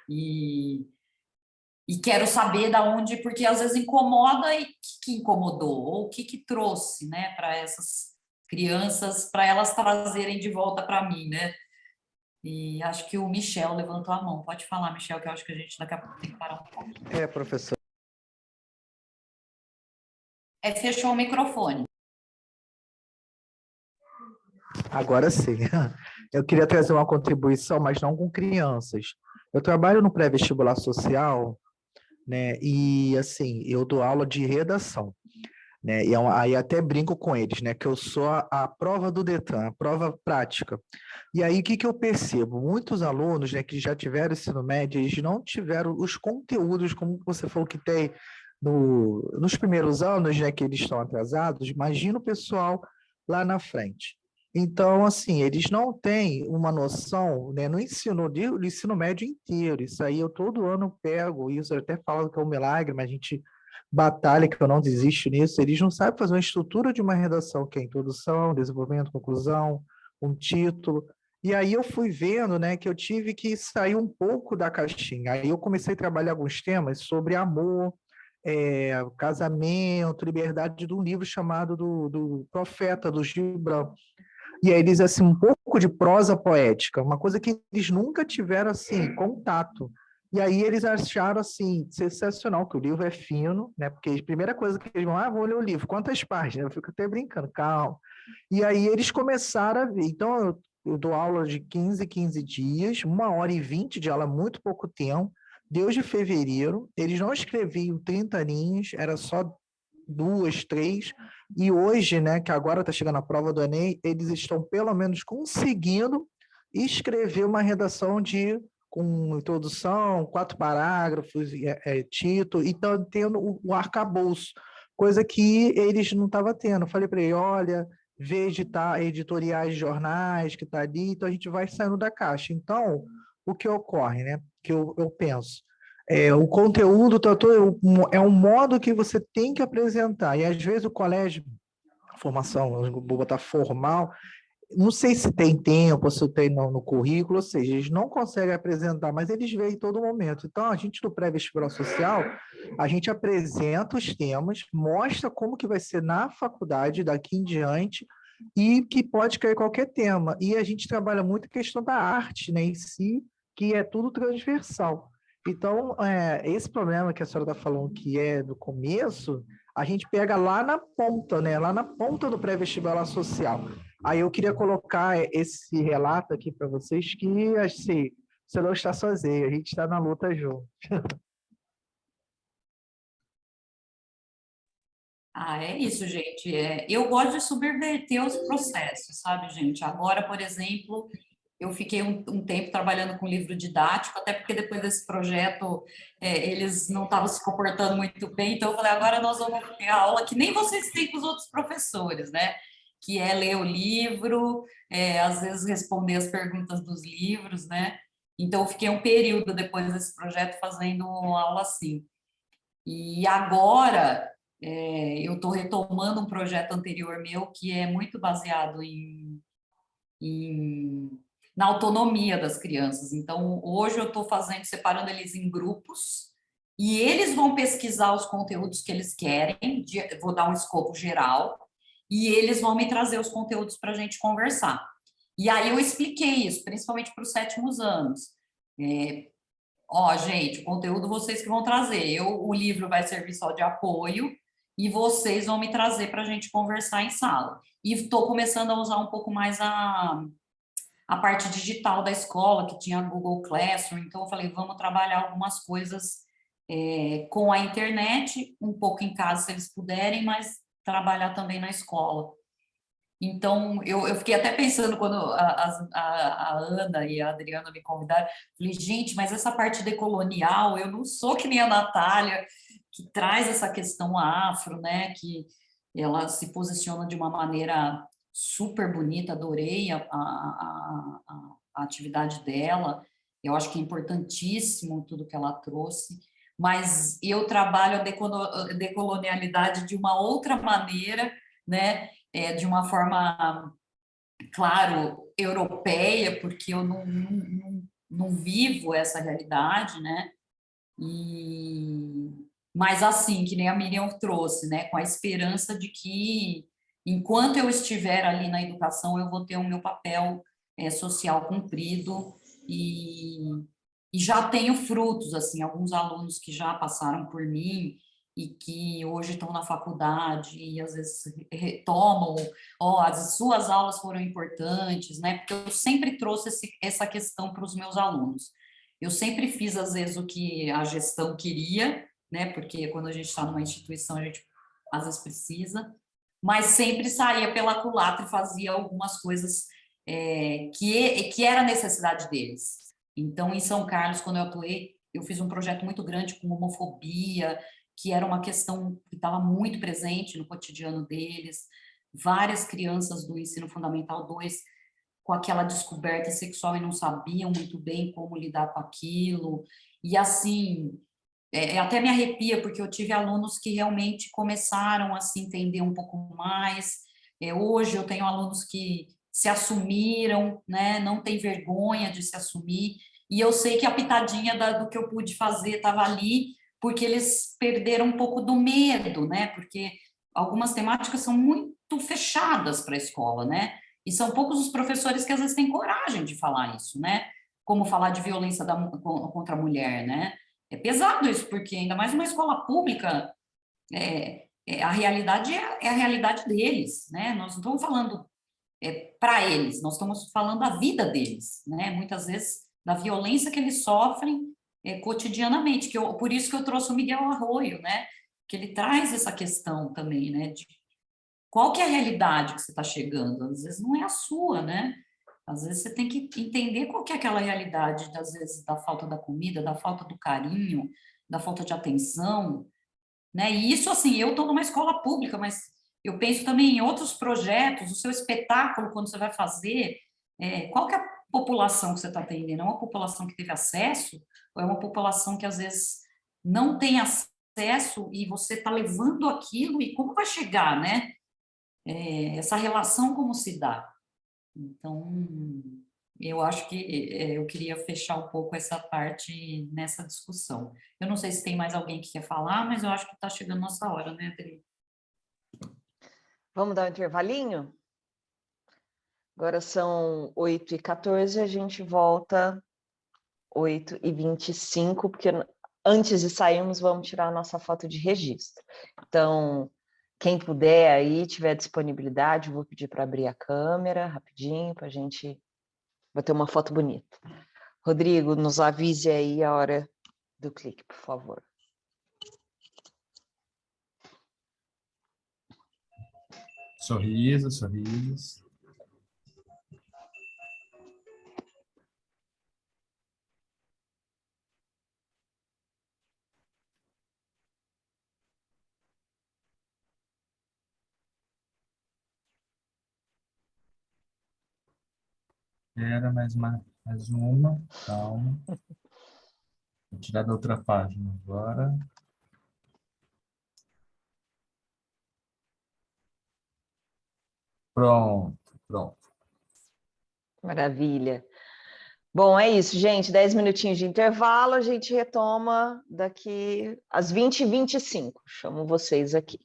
E quero saber da onde, porque às vezes incomoda, e o que incomodou, ou o que trouxe, né, para essas crianças, para elas trazerem de volta para mim, né? E acho que o Michel levantou a mão. Pode falar, Michel, que eu acho que a gente daqui a pouco tem que parar um pouco. Professor. Fechou o microfone. Agora sim. Eu queria trazer uma contribuição, mas não com crianças. Eu trabalho no pré-vestibular social, né? E assim, eu dou aula de redação, né? E aí até brinco com eles, né? Que eu sou a prova do Detran, a prova prática. E aí o que eu percebo? Muitos alunos, né, que já tiveram ensino médio, eles não tiveram os conteúdos, como você falou que tem nos primeiros anos, né, que eles estão atrasados. Imagina o pessoal lá na frente. Então, assim, eles não têm uma noção, né, no ensino médio inteiro. Isso aí eu todo ano pego, isso eu até falo que é um milagre, mas a gente batalha, que eu não desisto nisso. Eles não sabem fazer uma estrutura de uma redação, que é introdução, desenvolvimento, conclusão, um título. E aí eu fui vendo, né, que eu tive que sair um pouco da caixinha. Aí eu comecei a trabalhar alguns temas sobre amor, casamento, liberdade, de um livro chamado do Profeta, do Gibran. E aí eles, assim, um pouco de prosa poética, uma coisa que eles nunca tiveram, assim, contato. E aí eles acharam, assim, sensacional, que o livro é fino, né? Porque a primeira coisa que eles vão, vou ler o livro, quantas páginas? Eu fico até brincando, calma. E aí eles começaram a ver. Então, eu dou aula de 15 dias, 1h20 de aula, muito pouco tempo. Desde fevereiro, eles não escreviam 30 linhas, era só 2, 3, e hoje, né, que agora está chegando a prova do Enem, eles estão pelo menos conseguindo escrever uma redação com introdução, 4 parágrafos, título, e estão tendo o arcabouço, coisa que eles não estavam tendo. Eu falei para ele, olha, vê editoriais de jornais que está ali, então a gente vai saindo da caixa. Então, o que ocorre, né, que eu penso, o conteúdo é um modo que você tem que apresentar, e às vezes o colégio, a formação, vou botar formal, não sei se tem tempo, se tem no currículo, ou seja, eles não conseguem apresentar, mas eles veem em todo momento. Então, a gente do pré-vestibular social, a gente apresenta os temas, mostra como que vai ser na faculdade daqui em diante, e que pode cair qualquer tema. E a gente trabalha muito a questão da arte, né, em si, que é tudo transversal. Então, esse problema que a senhora está falando, que é do começo, a gente pega lá na ponta, né? Lá na ponta do pré-vestibular social. Aí eu queria colocar esse relato aqui para vocês, que, assim, você não está sozinho, a gente está na luta junto. É isso, gente. Eu gosto de subverter os processos, sabe, gente? Agora, por exemplo, eu fiquei um tempo trabalhando com livro didático, até porque depois desse projeto eles não estavam se comportando muito bem, então eu falei, agora nós vamos ter a aula que nem vocês têm com os outros professores, né? Que é ler o livro, às vezes responder as perguntas dos livros, né? Então, eu fiquei um período depois desse projeto fazendo aula assim. E agora, eu estou retomando um projeto anterior meu que é muito baseado na autonomia das crianças. Então, hoje eu estou separando eles em grupos, e eles vão pesquisar os conteúdos que eles querem, vou dar um escopo geral, e eles vão me trazer os conteúdos para a gente conversar. E aí eu expliquei isso, principalmente para os 7º anos. Ó, gente, o conteúdo vocês que vão trazer. O livro vai servir só de apoio, e vocês vão me trazer para a gente conversar em sala. E estou começando a usar um pouco mais a parte digital da escola, que tinha Google Classroom, então eu falei, vamos trabalhar algumas coisas com a internet, um pouco em casa, se eles puderem, mas trabalhar também na escola. Então, eu fiquei até pensando quando a Ana e a Adriana me convidaram, falei, gente, mas essa parte decolonial, eu não sou que nem a Natália, que traz essa questão afro, né, que ela se posiciona de uma maneira super bonita, adorei a atividade dela, eu acho que é importantíssimo tudo que ela trouxe, mas eu trabalho a decolonialidade de uma outra maneira, né, de uma forma, claro, europeia, porque eu não vivo essa realidade, né? Mas assim, que nem a Miriam trouxe, né? Com a esperança de que, enquanto eu estiver ali na educação, eu vou ter o meu papel social cumprido e já tenho frutos, assim, alguns alunos que já passaram por mim e que hoje estão na faculdade e às vezes retomam, as suas aulas foram importantes, né? Porque eu sempre trouxe essa questão para os meus alunos. Eu sempre fiz, às vezes, o que a gestão queria, né? Porque quando a gente está numa instituição, a gente às vezes precisa, mas sempre saía pela culatra e fazia algumas coisas que era necessidade deles. Então, em São Carlos, quando eu atuei, eu fiz um projeto muito grande com homofobia, que era uma questão que estava muito presente no cotidiano deles. Várias crianças do ensino fundamental 2 com aquela descoberta sexual e não sabiam muito bem como lidar com aquilo. E assim, até me arrepia, porque eu tive alunos que realmente começaram a se entender um pouco mais. Hoje eu tenho alunos que se assumiram, né? Não tem vergonha de se assumir. E eu sei que a pitadinha do que eu pude fazer estava ali, porque eles perderam um pouco do medo, né? Porque algumas temáticas são muito fechadas para a escola, né? E são poucos os professores que às vezes têm coragem de falar isso, né? Como falar de violência contra a mulher, né? É pesado isso, porque ainda mais uma escola pública, a realidade é a realidade deles, né? Nós não estamos falando para eles, nós estamos falando da vida deles, né? Muitas vezes da violência que eles sofrem cotidianamente, por isso que eu trouxe o Miguel Arroio, né? Que ele traz essa questão também, né? De qual que é a realidade que você está chegando? Às vezes não é a sua, né? Às vezes você tem que entender qual que é aquela realidade, às vezes, da falta da comida, da falta do carinho, da falta de atenção, né? E isso, assim, eu estou numa escola pública, mas eu penso também em outros projetos, o seu espetáculo, quando você vai fazer, qual que é a população que você está atendendo? É uma população que teve acesso ou é uma população que, às vezes, não tem acesso e você está levando aquilo e como vai chegar, né? Essa relação como se dá. Então, eu acho que eu queria fechar um pouco essa parte nessa discussão. Eu não sei se tem mais alguém que quer falar, mas eu acho que está chegando nossa hora, né, Adri? Vamos dar um intervalinho? Agora são 8h14, a gente volta 8h25, porque antes de sairmos, vamos tirar a nossa foto de registro. Então, quem puder aí, tiver disponibilidade, eu vou pedir para abrir a câmera rapidinho, para a gente bater uma foto bonita. Rodrigo, nos avise aí a hora do clique, por favor. Sorrisos, sorrisos. Espera mais uma. Calma. Vou tirar da outra página agora. Pronto, pronto. Maravilha. Bom, é isso, gente. 10 minutinhos de intervalo, a gente retoma daqui às 20h25. Chamo vocês aqui.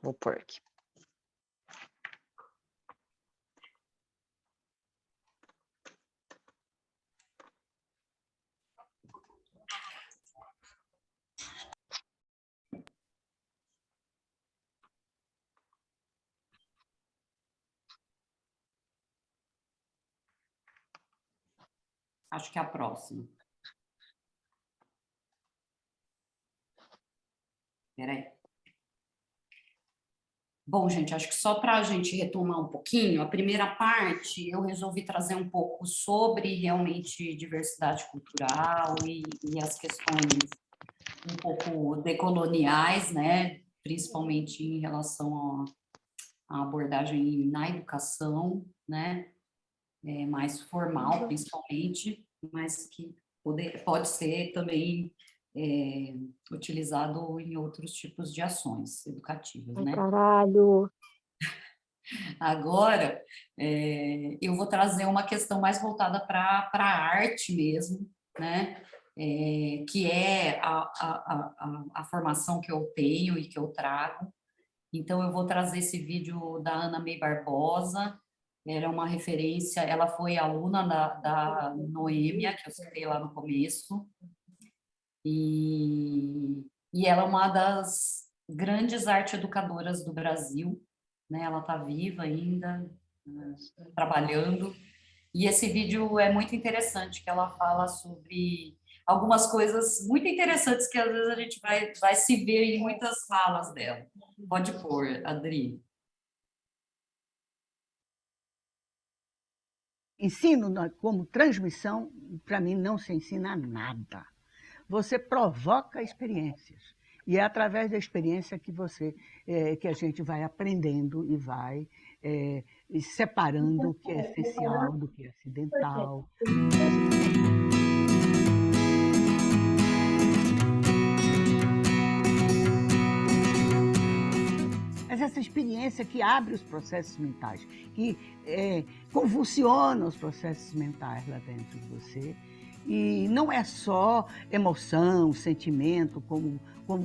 Vou pôr aqui. Acho que é a próxima. Peraí. Bom, gente, acho que só para a gente retomar um pouquinho, a primeira parte eu resolvi trazer um pouco sobre realmente diversidade cultural e as questões um pouco decoloniais, né? Principalmente em relação à abordagem na educação, né? Mais formal, principalmente, mas que pode ser também utilizado em outros tipos de ações educativas, né? Caralho! Agora, eu vou trazer uma questão mais voltada para a arte mesmo, né? Que é a formação que eu tenho e que eu trago. Então, eu vou trazer esse vídeo da Ana May Barbosa. Ela é uma referência, ela foi aluna da Noêmia, que eu citei lá no começo, e ela é uma das grandes arte educadoras do Brasil, né? Ela está viva ainda, trabalhando, e esse vídeo é muito interessante, que ela fala sobre algumas coisas muito interessantes que às vezes a gente vai se ver em muitas falas dela. Pode pôr, Adri. Ensino como transmissão, para mim, não se ensina nada. Você provoca experiências. E é através da experiência que a gente vai aprendendo e vai separando o que é essencial do que é acidental. Mas essa experiência que abre os processos mentais, que convulsiona os processos mentais lá dentro de você. E não é só emoção, sentimento, como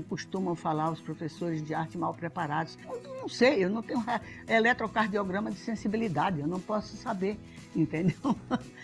costumam falar os professores de arte mal preparados. Eu não sei, eu não tenho eletrocardiograma de sensibilidade, eu não posso saber, entendeu?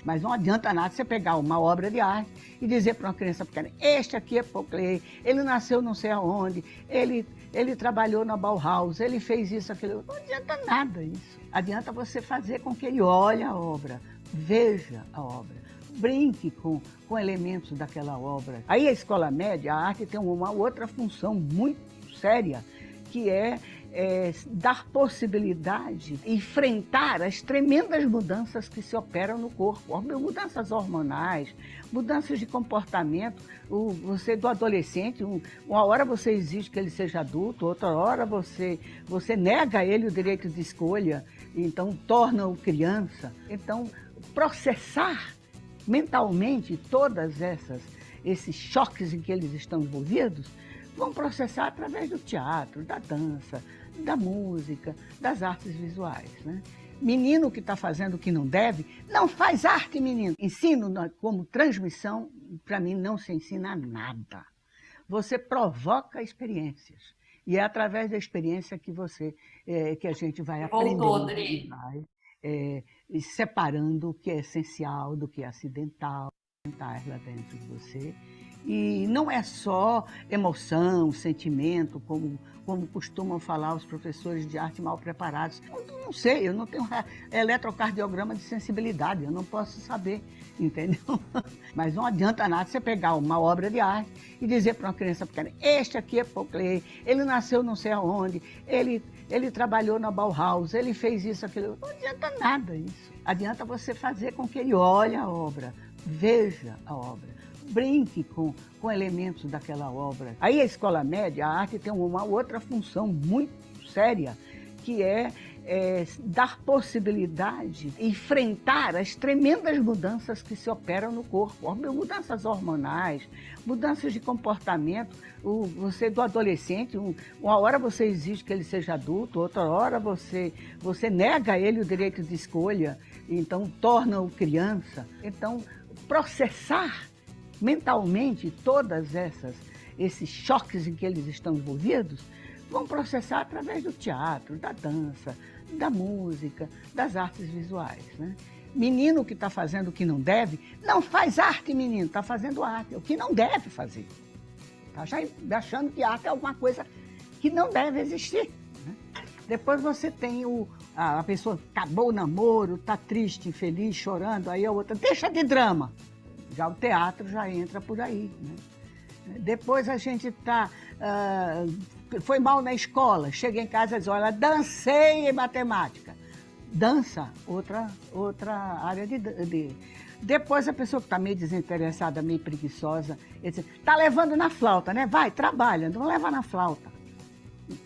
Mas não adianta nada você pegar uma obra de arte e dizer para uma criança pequena, este aqui é Paul Klee, ele nasceu não sei aonde, ele trabalhou na Bauhaus, ele fez isso, aquilo. Não adianta nada isso. Adianta você fazer com que ele olhe a obra, veja a obra, brinque com elementos daquela obra. Aí a escola média, a arte tem uma outra função muito séria, que é dar possibilidade de enfrentar as tremendas mudanças que se operam no corpo, mudanças hormonais, mudanças de comportamento. Você do adolescente, uma hora você exige que ele seja adulto, outra hora você nega a ele o direito de escolha, então torna-o criança. Então, processar mentalmente todas esses choques em que eles estão envolvidos, vão processar através do teatro, da dança, da música, das artes visuais, né? Menino que está fazendo o que não deve, não faz arte, menino. Ensino como transmissão, para mim, não se ensina nada. Você provoca experiências. E é através da experiência que a gente vai aprendendo e vai separando o que é essencial do que é acidental lá dentro de você. E não é só emoção, sentimento, como costumam falar os professores de arte mal preparados. Eu não sei, eu não tenho eletrocardiograma de sensibilidade, eu não posso saber, entendeu? Mas não adianta nada você pegar uma obra de arte e dizer para uma criança pequena, este aqui é Paul Klee, ele nasceu não sei aonde, ele trabalhou na Bauhaus, ele fez isso, aquilo. Não adianta nada isso. Adianta você fazer com que ele olhe a obra, veja a obra, brinque com elementos daquela obra. Aí a escola média, a arte tem uma outra função muito séria, que é dar possibilidade, enfrentar as tremendas mudanças que se operam no corpo, mudanças hormonais, mudanças de comportamento. Você do adolescente, uma hora você exige que ele seja adulto, outra hora você nega a ele o direito de escolha, então torna-o criança. Então, processar mentalmente todas esses choques em que eles estão envolvidos, vão processar através do teatro, da dança, da música, das artes visuais, né? Menino que está fazendo o que não deve, não faz arte, menino, está fazendo arte, o que não deve fazer. Está já achando que arte é alguma coisa que não deve existir, né? Depois você tem a pessoa acabou o namoro, está triste, infeliz, chorando, aí a outra, deixa de drama. Já o teatro já entra por aí, né? Depois a gente foi mal na escola, chega em casa e diz, olha, dancei em matemática. Dança, outra área de... Depois a pessoa que está meio desinteressada, meio preguiçosa, diz, está levando na flauta, né? Vai, trabalha, não leva na flauta.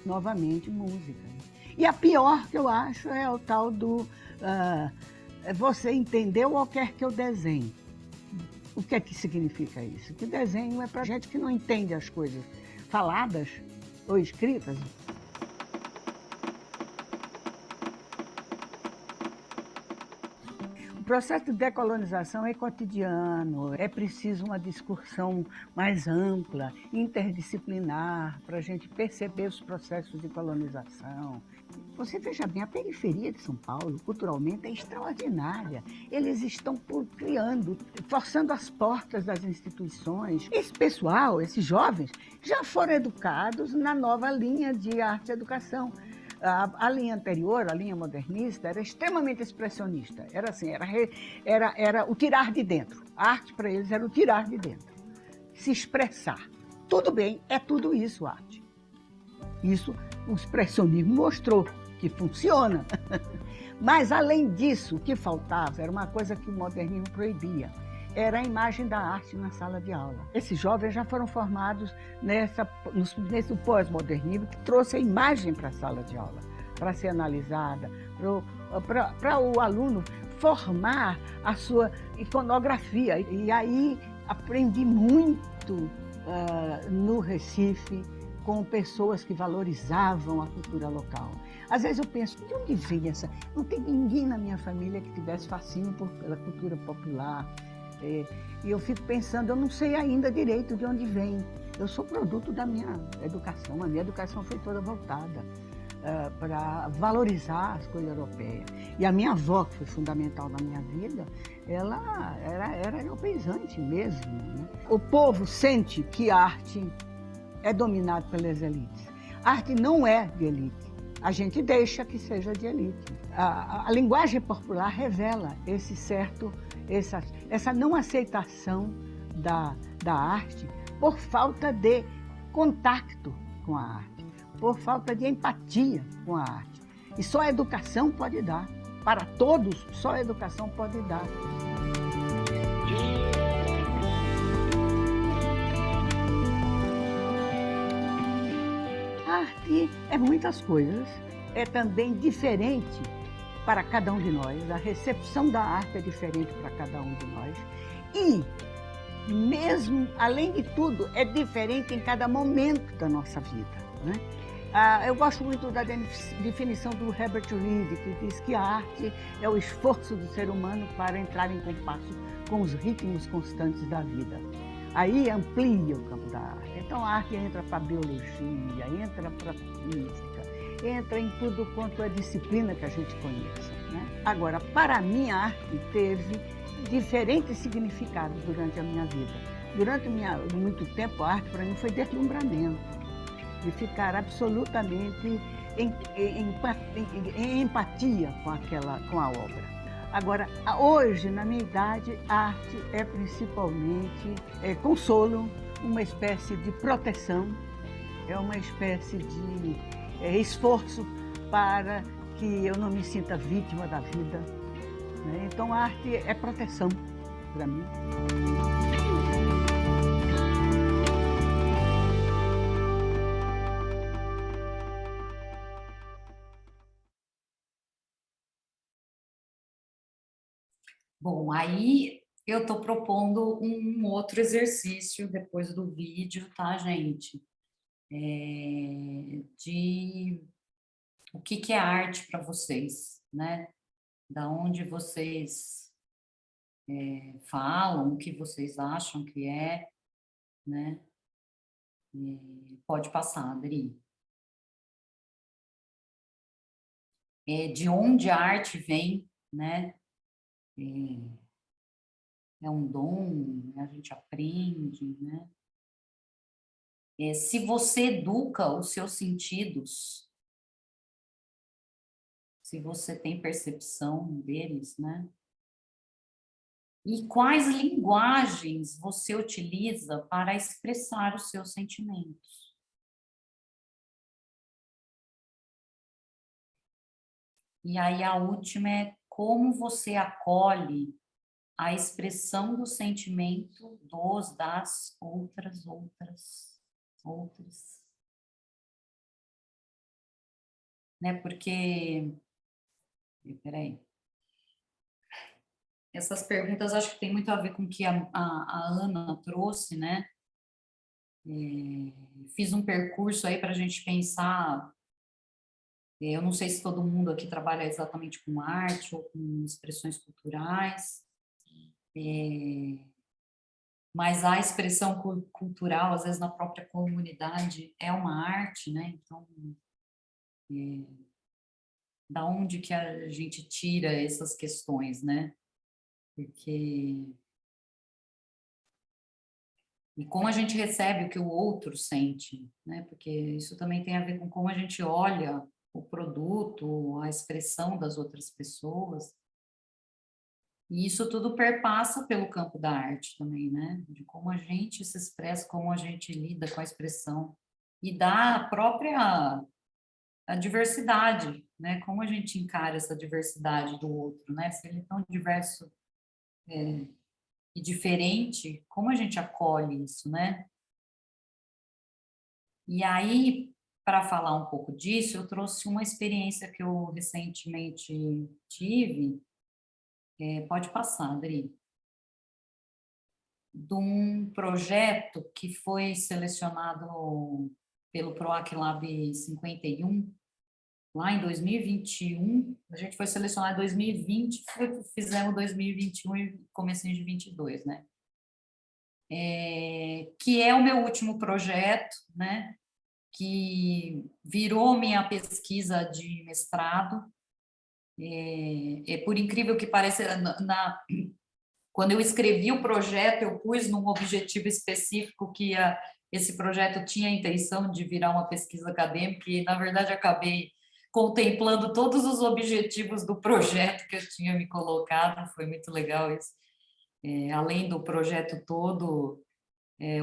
Novamente, música. E a pior que eu acho é o tal do... você entendeu ou quer que eu desenhe? O que é que significa isso? Que desenho é para gente que não entende as coisas faladas ou escritas. O processo de decolonização é cotidiano, é preciso uma discussão mais ampla, interdisciplinar, para a gente perceber os processos de colonização. Você veja bem, a periferia de São Paulo, culturalmente, é extraordinária. Eles estão criando, forçando as portas das instituições. Esse pessoal, esses jovens, já foram educados na nova linha de arte e educação. A linha anterior, a linha modernista, era extremamente expressionista. Era assim, era o tirar de dentro. A arte para eles era o tirar de dentro. Se expressar. Tudo bem, é tudo isso, arte. Isso o expressionismo mostrou que funciona. Mas, além disso, o que faltava era uma coisa que o modernismo proibia. Era a imagem da arte na sala de aula. Esses jovens já foram formados nesse pós-modernismo que trouxe a imagem para a sala de aula, para ser analisada, para o aluno formar a sua iconografia. E aí aprendi muito no Recife, com pessoas que valorizavam a cultura local. Às vezes eu penso, de onde vem essa... Não tem ninguém na minha família que tivesse fascínio pela cultura popular. E eu fico pensando, eu não sei ainda direito de onde vem. Eu sou produto da minha educação. A minha educação foi toda voltada para valorizar as coisas europeias. E a minha avó, que foi fundamental na minha vida, ela era europeizante mesmo, né? O povo sente que a arte é dominado pelas elites. A arte não é de elite. A gente deixa que seja de elite. A linguagem popular revela essa não aceitação da arte por falta de contato com a arte, por falta de empatia com a arte. E só a educação pode dar. Para todos, só a educação pode dar. A arte é muitas coisas, é também diferente para cada um de nós, a recepção da arte é diferente para cada um de nós e, mesmo, além de tudo, é diferente em cada momento da nossa vida, né? Eu gosto muito da definição do Herbert Reed, que diz que a arte é o esforço do ser humano para entrar em compasso com os ritmos constantes da vida. Aí amplia o campo da arte. Então a arte entra para a biologia, entra para a física, entra em tudo quanto é disciplina que a gente conheça, né? Agora, para mim, a arte teve diferentes significados durante a minha vida. Durante muito tempo, a arte para mim foi deslumbramento, de ficar absolutamente em empatia com a obra. Agora, hoje, na minha idade, a arte é principalmente consolo, uma espécie de proteção, é uma espécie de esforço para que eu não me sinta vítima da vida, né? Então, a arte é proteção para mim. Bom, aí eu estou propondo um outro exercício depois do vídeo, tá, gente? De o que é arte para vocês, né? Da onde vocês falam, o que vocês acham que é, né? Pode passar, Adri. De onde a arte vem, né? É um dom, a gente aprende, né? Se você educa os seus sentidos, se você tem percepção deles, né? E quais linguagens você utiliza para expressar os seus sentimentos? E aí a última é como você acolhe a expressão do sentimento das outras. Né? Porque, peraí, essas perguntas acho que tem muito a ver com o que a Ana trouxe, né? Fiz um percurso aí para a gente pensar. Eu não sei se todo mundo aqui trabalha exatamente com arte ou com expressões culturais, mas a expressão cultural, às vezes na própria comunidade, é uma arte, né? Então, da onde que a gente tira essas questões, né? Porque... E como a gente recebe o que o outro sente, né? Porque isso também tem a ver com como a gente olha o produto, a expressão das outras pessoas. E isso tudo perpassa pelo campo da arte também, né? De como a gente se expressa, como a gente lida com a expressão. E da própria a diversidade, né? Como a gente encara essa diversidade do outro, né? Se ele é tão diverso e diferente, como a gente acolhe isso, né? E aí, para falar um pouco disso, eu trouxe uma experiência que eu recentemente tive. Pode passar, Adri. De um projeto que foi selecionado pelo PROAC Lab 51, lá em 2021. A gente foi selecionado em 2020, fizemos 2021 e comecinho de 22, né? Que é o meu último projeto, né? Que virou minha pesquisa de mestrado. Por incrível que pareça, quando eu escrevi o projeto, eu pus num objetivo específico que esse projeto tinha a intenção de virar uma pesquisa acadêmica e, na verdade, acabei contemplando todos os objetivos do projeto que eu tinha me colocado. Foi muito legal isso. Além do projeto todo,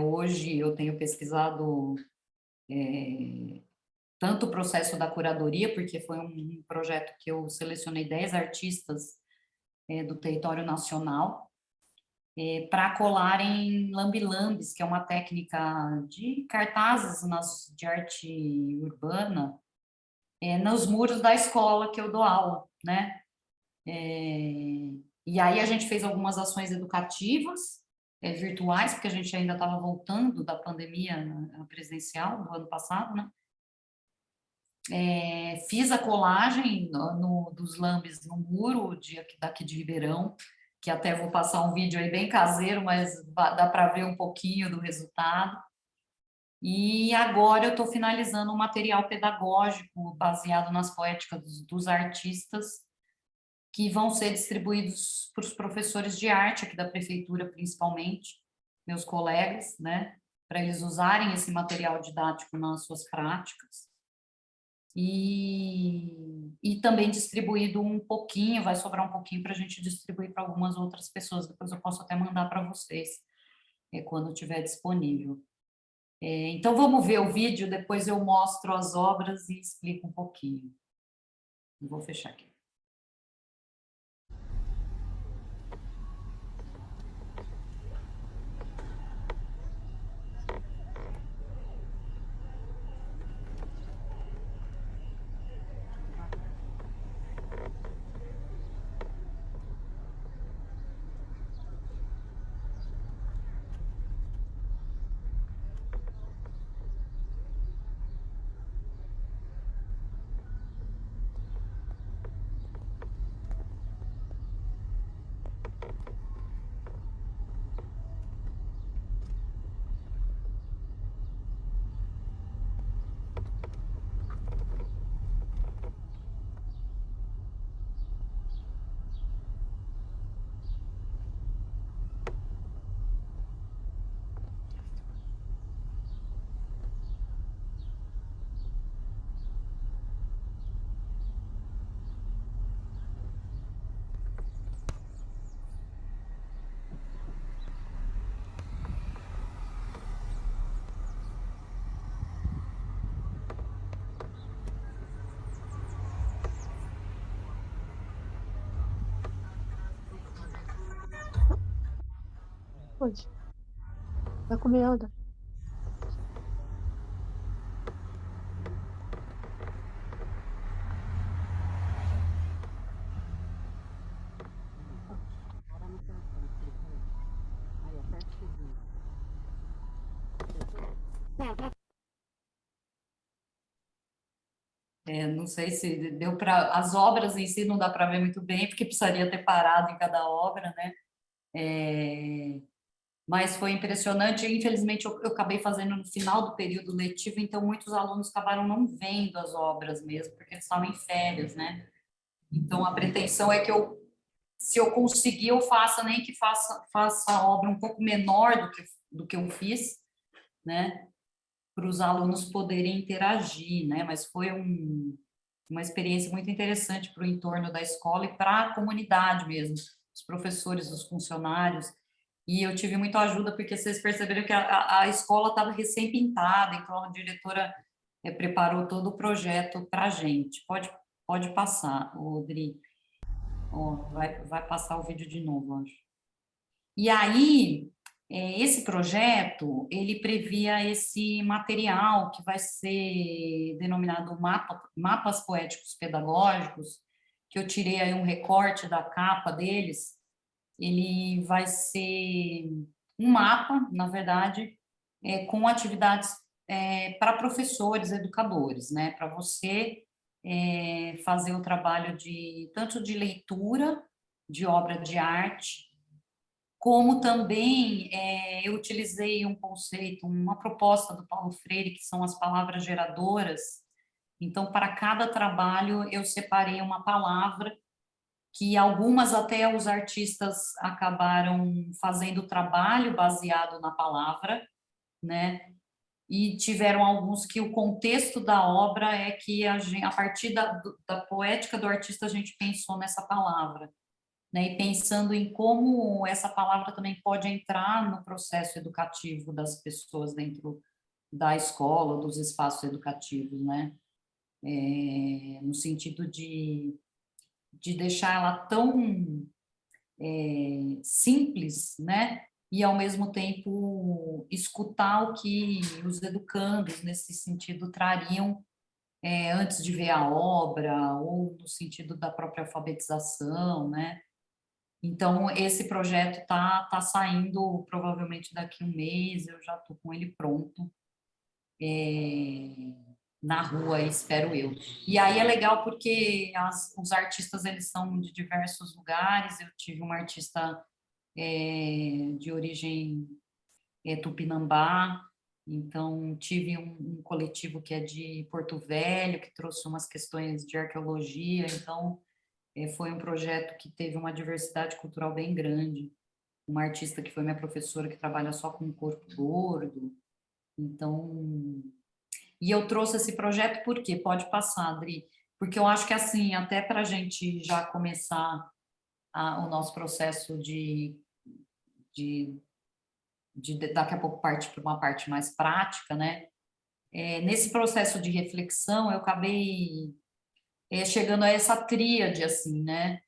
hoje eu tenho pesquisado tanto o processo da curadoria, porque foi um projeto que eu selecionei 10 artistas do território nacional para colarem lambi-lambis, que é uma técnica de cartazes de arte urbana, nos muros da escola que eu dou aula, né? E aí a gente fez algumas ações educativas, virtuais, porque a gente ainda estava voltando da pandemia presencial do ano passado, né? Fiz a colagem dos lambis no muro daqui de Ribeirão, que até vou passar um vídeo aí bem caseiro, mas dá para ver um pouquinho do resultado. E agora eu estou finalizando um material pedagógico baseado nas poéticas dos artistas, que vão ser distribuídos para os professores de arte aqui da prefeitura, principalmente, meus colegas, né, para eles usarem esse material didático nas suas práticas. E também distribuído um pouquinho, vai sobrar um pouquinho para a gente distribuir para algumas outras pessoas. Depois eu posso até mandar para vocês, quando estiver disponível. Então, vamos ver o vídeo, depois eu mostro as obras e explico um pouquinho. Vou fechar aqui. Pode. Vai comer, Alda. Não sei se deu para... As obras em si não dá para ver muito bem, porque precisaria ter parado em cada obra, né? Mas foi impressionante. Infelizmente, eu acabei fazendo no final do período letivo, então muitos alunos acabaram não vendo as obras mesmo, porque eles estavam em férias, né? Então, a pretensão é que se eu conseguir, eu faça, nem que faça a obra um pouco menor do que eu fiz, né? Para os alunos poderem interagir, né? Mas foi uma experiência muito interessante para o entorno da escola e para a comunidade mesmo, os professores, os funcionários. E eu tive muita ajuda, porque vocês perceberam que a escola estava recém-pintada, então a diretora preparou todo o projeto para a gente. Pode passar, Rodrigo. Vai passar o vídeo de novo, acho. E aí, esse projeto, ele previa esse material que vai ser denominado Mapas Poéticos Pedagógicos, que eu tirei aí um recorte da capa deles. Ele vai ser um mapa, na verdade, com atividades para professores, educadores, né? Para você fazer o trabalho tanto de leitura, de obra de arte, como também eu utilizei um conceito, uma proposta do Paulo Freire, que são as palavras geradoras. Então, para cada trabalho, eu separei uma palavra, que algumas até os artistas acabaram fazendo o trabalho baseado na palavra, né? E tiveram alguns que o contexto da obra é que a partir da poética do artista, a gente pensou nessa palavra, né? E pensando em como essa palavra também pode entrar no processo educativo das pessoas dentro da escola, dos espaços educativos, né? No sentido de deixar ela tão simples, né? E, ao mesmo tempo, escutar o que os educandos, nesse sentido, trariam antes de ver a obra, ou no sentido da própria alfabetização, né? Então, esse projeto tá saindo provavelmente daqui a um mês, eu já estou com ele pronto, na rua, espero eu. E aí é legal porque os artistas, eles são de diversos lugares. Eu tive uma artista de origem tupinambá, então tive um coletivo que é de Porto Velho, que trouxe umas questões de arqueologia, então foi um projeto que teve uma diversidade cultural bem grande. uma artista que foi minha professora, que trabalha só com corpo gordo. Então, e eu trouxe esse projeto porque pode passar, Adri, porque eu acho que assim, até para a gente já começar o nosso processo de daqui a pouco partir para uma parte mais prática, né? Nesse processo de reflexão, eu acabei chegando a essa tríade, assim, né?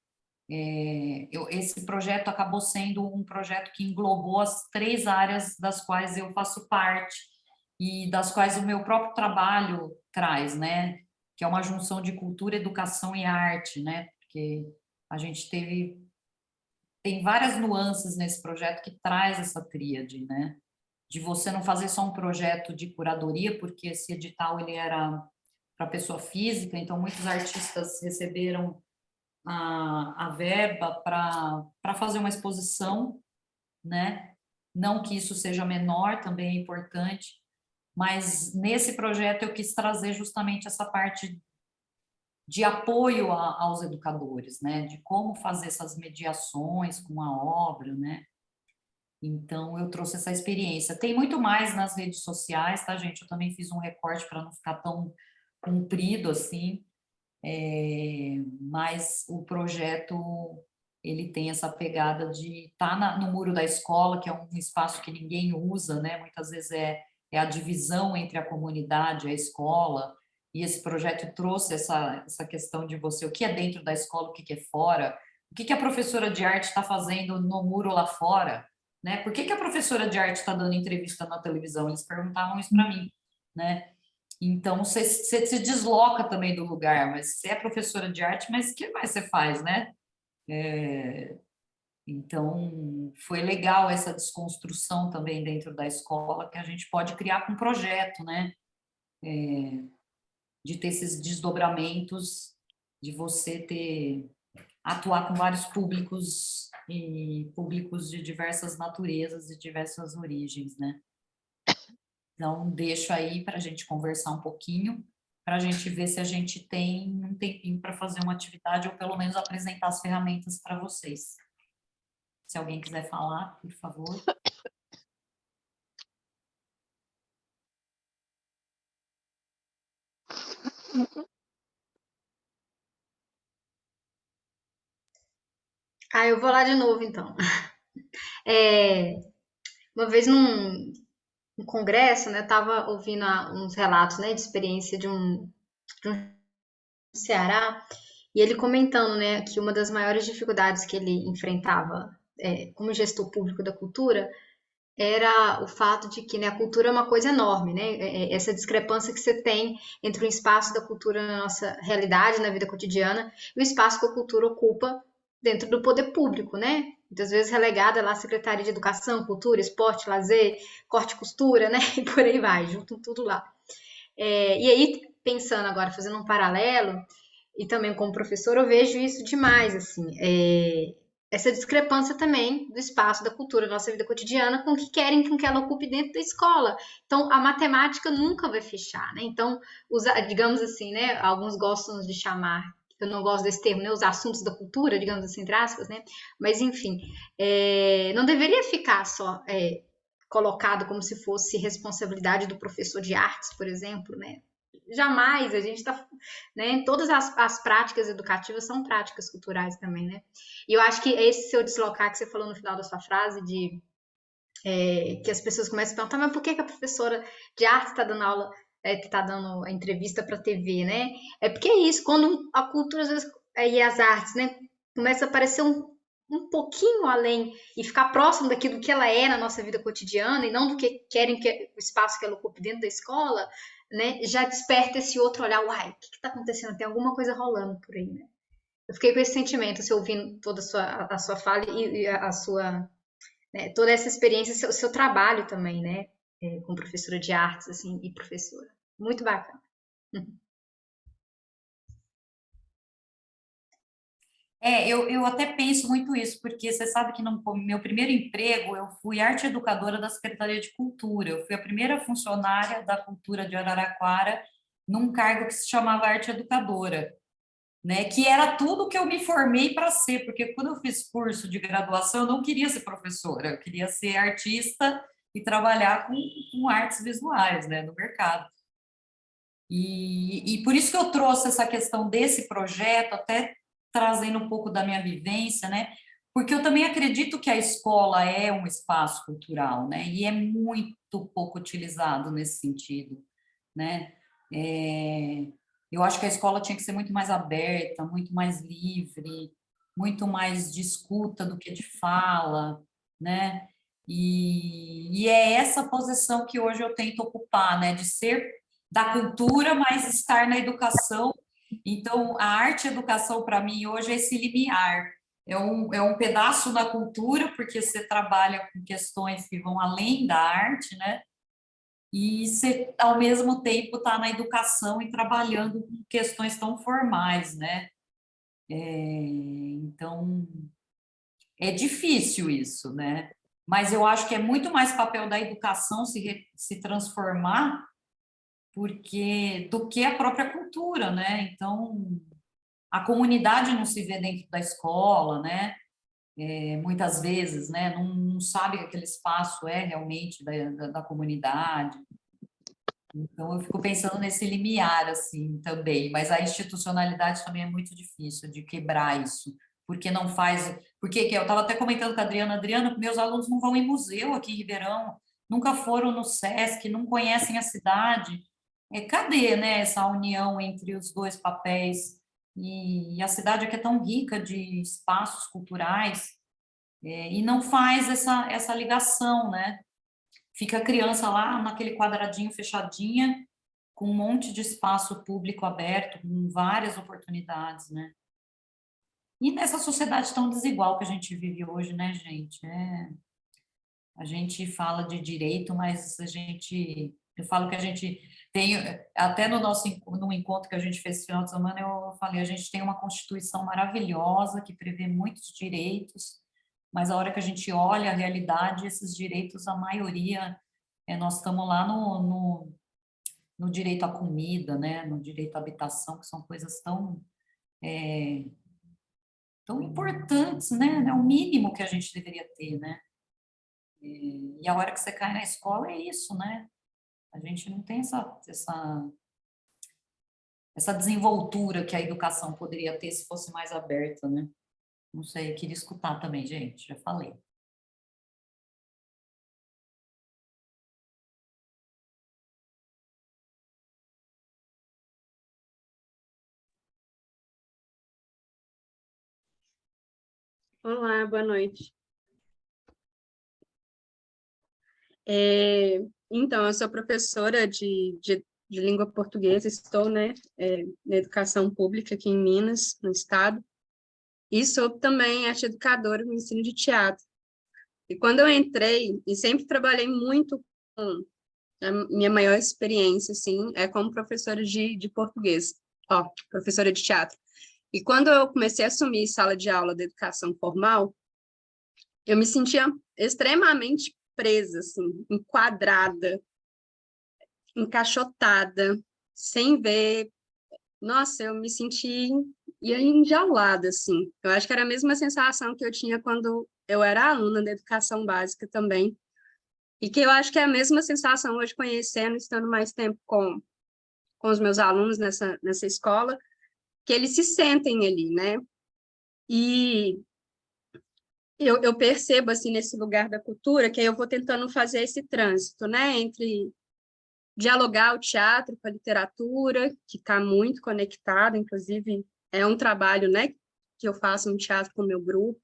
Esse projeto acabou sendo um projeto que englobou as 3 áreas das quais eu faço parte e das quais o meu próprio trabalho traz, né? Que é uma junção de cultura, educação e arte, né? Porque a gente tem várias nuances nesse projeto que traz essa tríade, né? De você não fazer só um projeto de curadoria, porque esse edital ele era para pessoa física, então muitos artistas receberam a verba para fazer uma exposição, né? Não que isso seja menor, também é importante, mas nesse projeto eu quis trazer justamente essa parte de apoio aos educadores, né? De como fazer essas mediações com a obra, né? Então, eu trouxe essa experiência. Tem muito mais nas redes sociais, tá, gente? Eu também fiz um recorte para não ficar tão comprido assim, mas o projeto, ele tem essa pegada de estar no muro da escola, que é um espaço que ninguém usa, né? Muitas vezes é a divisão entre a comunidade e a escola, e esse projeto trouxe essa questão de você, o que é dentro da escola, o que é fora, o que a professora de arte está fazendo no muro lá fora, né? Por que a professora de arte está dando entrevista na televisão? Eles perguntavam isso para mim, né? Então, você se desloca também do lugar, mas você é professora de arte, mas o que mais você faz, né? Então, foi legal essa desconstrução também dentro da escola, que a gente pode criar com um projeto, né? De ter esses desdobramentos, de você atuar com vários públicos, e públicos de diversas naturezas e diversas origens, né? Então, deixo aí para a gente conversar um pouquinho, para a gente ver se a gente tem um tempinho para fazer uma atividade, ou pelo menos apresentar as ferramentas para vocês. Se alguém quiser falar, por favor. Eu vou lá de novo, então. Uma vez num congresso, né, eu estava ouvindo uns relatos, né, de experiência de um Ceará, e ele comentando, né, que uma das maiores dificuldades que ele enfrentava como gestor público da cultura era o fato de que, né, a cultura é uma coisa enorme, né? Essa discrepância que você tem entre o espaço da cultura na nossa realidade, na vida cotidiana, e o espaço que a cultura ocupa dentro do poder público, né? Muitas vezes relegada lá à Secretaria de Educação, Cultura, Esporte, Lazer, Corte e Costura, né? E por aí vai, juntam tudo lá. E aí, pensando agora, fazendo um paralelo, e também como professor, eu vejo isso demais, assim, essa discrepância também do espaço da cultura da nossa vida cotidiana com o que querem que ela ocupe dentro da escola. Então, a matemática nunca vai fechar, né? Então, digamos assim, né? Alguns gostam de chamar, eu não gosto desse termo, né? Os assuntos da cultura, digamos assim, entre aspas, né? Mas, enfim, não deveria ficar só colocado como se fosse responsabilidade do professor de artes, por exemplo, né? Jamais, a gente está, né, todas as práticas educativas são práticas culturais também, né? E eu acho que esse seu deslocar que você falou no final da sua frase, de que as pessoas começam a perguntar, mas por que a professora de arte está dando aula, está dando a entrevista para a TV, né? É porque é isso, quando a cultura às vezes, e as artes, né, começa a aparecer um pouquinho além e ficar próximo daquilo que ela é na nossa vida cotidiana e não do que querem que o espaço que ela ocupe dentro da escola, né, já desperta esse outro olhar, uai, o que está acontecendo? Tem alguma coisa rolando por aí, né? Eu fiquei com esse sentimento, assim, ouvindo toda a sua fala e a sua, né, toda essa experiência, seu trabalho também, né, como professora de artes, assim, e professora. Muito bacana. Eu até penso muito isso, porque você sabe que no meu primeiro emprego eu fui arte educadora da Secretaria de Cultura. Eu fui a primeira funcionária da cultura de Araraquara num cargo que se chamava arte educadora. né? Que era tudo que eu me formei para ser, porque quando eu fiz curso de graduação, eu não queria ser professora, eu queria ser artista e trabalhar com artes visuais, né, no mercado. E por isso que eu trouxe essa questão desse projeto, até trazendo um pouco da minha vivência, né? Porque eu também acredito que a escola é um espaço cultural, né? E é muito pouco utilizado nesse sentido, né? Eu acho que a escola tinha que ser muito mais aberta, muito mais livre, muito mais de escuta do que de fala, né? E é essa posição que hoje eu tento ocupar, né? De ser da cultura, mas estar na educação. Então, a arte e a educação, para mim, hoje é esse limiar. É um pedaço da cultura, porque você trabalha com questões que vão além da arte, né? E você, ao mesmo tempo, está na educação e trabalhando com questões tão formais, né? Então, é difícil isso, né? Mas eu acho que é muito mais papel da educação se transformar do que a própria cultura, né? Então, a comunidade não se vê dentro da escola, né? Muitas vezes, né? Não sabe que aquele espaço é realmente da comunidade. Então, eu fico pensando nesse limiar, assim, também. Mas a institucionalidade também é muito difícil de quebrar isso, porque não faz... Porque eu estava até comentando com a Adriana, meus alunos não vão em museu aqui em Ribeirão, nunca foram no SESC, não conhecem a cidade. Cadê, né, essa união entre os dois papéis? E a cidade aqui é tão rica de espaços culturais, e não faz essa ligação, né? Fica a criança lá naquele quadradinho fechadinha, com um monte de espaço público aberto, com várias oportunidades, né? E nessa sociedade tão desigual que a gente vive hoje, né, gente? A gente fala de direito, mas eu falo que a gente tem, até no encontro que a gente fez esse final de semana, eu falei, a gente tem uma Constituição maravilhosa que prevê muitos direitos, mas a hora que a gente olha a realidade, esses direitos, a maioria, nós estamos lá no direito à comida, né, no direito à habitação, que são coisas tão importantes, né, é o mínimo que a gente deveria ter, né. E a hora que você cai na escola é isso, né? A gente não tem essa desenvoltura que a educação poderia ter se fosse mais aberta, né? Não sei, queria escutar também, gente, já falei. Olá, boa noite. Então, eu sou professora de língua portuguesa, estou, né, na educação pública aqui em Minas, no estado, e sou também arte educadora no ensino de teatro. E quando eu entrei, e sempre trabalhei muito com a minha maior experiência, assim, como professora de português, professora de teatro. E quando eu comecei a assumir sala de aula da educação formal, eu me sentia extremamente presa, assim, enquadrada, encaixotada, sem ver. Nossa, eu me senti enjaulada, assim. Eu acho que era a mesma sensação que eu tinha quando eu era aluna da educação básica também. E que eu acho que é a mesma sensação hoje, conhecendo, estando mais tempo com os meus alunos nessa escola, que eles se sentem ali, né? E eu percebo, assim, nesse lugar da cultura, que eu vou tentando fazer esse trânsito, né? Entre dialogar o teatro com a literatura, que está muito conectado, inclusive é um trabalho, né, que eu faço no teatro com o meu grupo,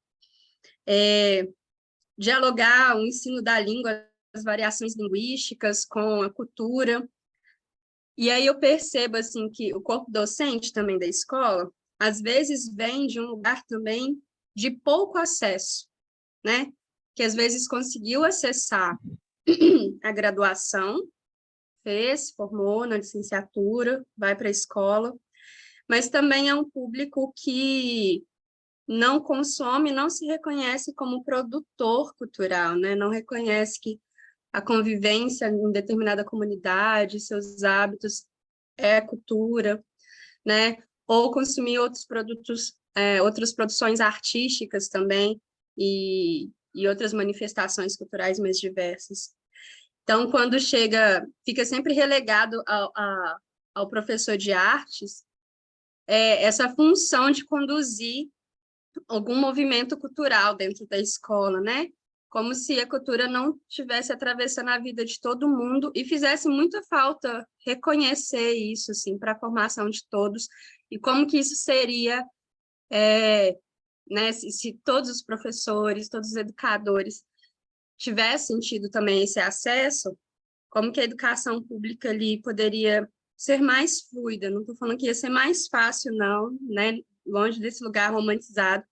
dialogar o ensino da língua, as variações linguísticas com a cultura. E aí eu percebo, assim, que o corpo docente também da escola, às vezes vem de um lugar também de pouco acesso, né? Que às vezes conseguiu acessar a graduação, se formou na licenciatura, vai para a escola, mas também é um público que não consome, não se reconhece como produtor cultural, né? Não reconhece que a convivência em determinada comunidade, seus hábitos, é cultura, né? ou consumir outros produtos, outras produções artísticas também, e outras manifestações culturais mais diversas. Então, quando fica sempre relegado ao professor de artes, essa função de conduzir algum movimento cultural dentro da escola, né? Como se a cultura não estivesse atravessando a vida de todo mundo e fizesse muita falta reconhecer isso, assim, para a formação de todos, e como que isso seria, né, se todos os professores, todos os educadores tivessem tido também esse acesso, como que a educação pública ali poderia ser mais fluida. Não estou falando que ia ser mais fácil, não, né? Longe desse lugar romantizado,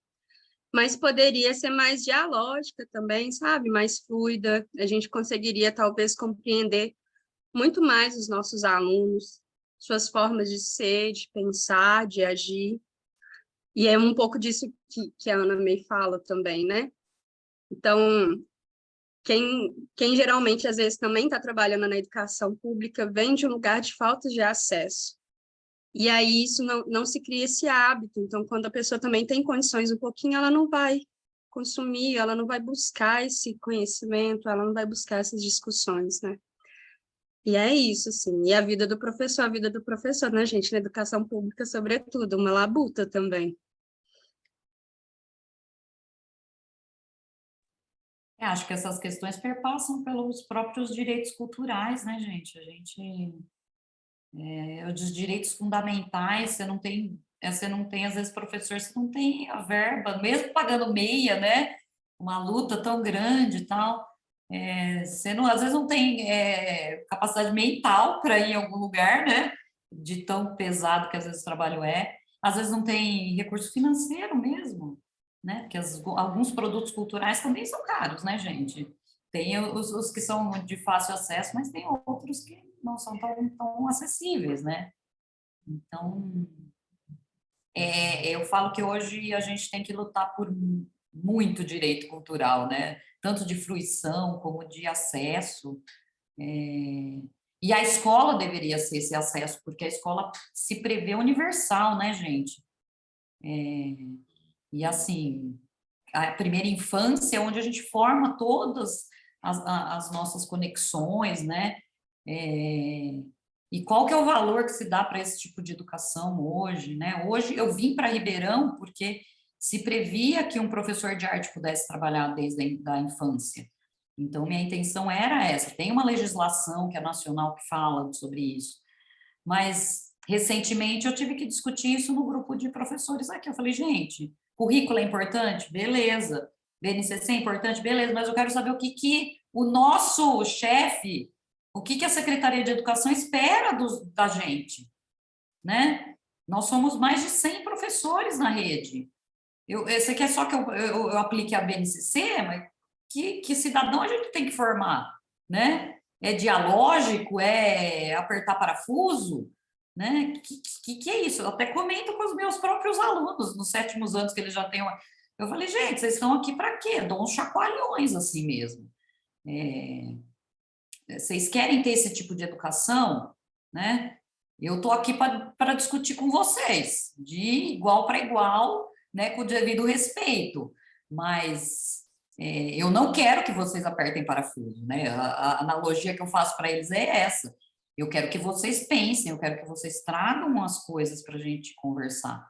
mas poderia ser mais dialógica também, sabe? Mais fluida. A gente conseguiria, talvez, compreender muito mais os nossos alunos, suas formas de ser, de pensar, de agir. E é um pouco disso que a Ana May fala também, né? Então, quem geralmente, às vezes, também está trabalhando na educação pública, vem de um lugar de falta de acesso. E aí isso não se cria esse hábito. Então, quando a pessoa também tem condições um pouquinho, ela não vai consumir, ela não vai buscar esse conhecimento, ela não vai buscar essas discussões, né? E é isso, assim. E a vida do professor, né, gente? Na educação pública, sobretudo, uma labuta também. Acho que essas questões perpassam pelos próprios direitos culturais, né, gente? Os direitos fundamentais, você não tem, às vezes, professor, você não tem a verba, mesmo pagando meia, né? Uma luta tão grande e tal, você não, às vezes não tem capacidade mental para ir em algum lugar, né? De tão pesado que às vezes o trabalho às vezes não tem recurso financeiro mesmo, né? Porque alguns produtos culturais também são caros, né, gente? Tem os que são de fácil acesso, mas tem outros que não são tão acessíveis, né? Então, eu falo que hoje a gente tem que lutar por muito direito cultural, né? Tanto de fruição como de acesso. E a escola deveria ser esse acesso, porque a escola se prevê universal, né, gente? E assim, a primeira infância é onde a gente forma todas as nossas conexões, né? E qual que é o valor que se dá para esse tipo de educação hoje, né? Hoje eu vim para Ribeirão porque se previa que um professor de arte pudesse trabalhar desde a infância. Então, minha intenção era essa. Tem uma legislação que é nacional que fala sobre isso, mas recentemente eu tive que discutir isso no grupo de professores aqui. Eu falei, gente, currículo é importante? Beleza. BNCC é importante? Beleza, mas eu quero saber o que o nosso chefe, o que a Secretaria de Educação espera da gente, né? Nós somos mais de 100 professores na rede. Você quer só que eu aplique a BNCC? Mas que cidadão a gente tem que formar, né? É dialógico? É apertar parafuso? Né? Que é isso? Eu até comento com os meus próprios alunos, nos 7º anos que eles já têm Eu falei, gente, vocês estão aqui para quê? Dou uns chacoalhões assim mesmo. Vocês querem ter esse tipo de educação, né? Eu estou aqui para discutir com vocês, de igual para igual, né, com o devido respeito, mas eu não quero que vocês apertem parafuso, né? A analogia que eu faço para eles é essa. Eu quero que vocês pensem, eu quero que vocês tragam as coisas para a gente conversar,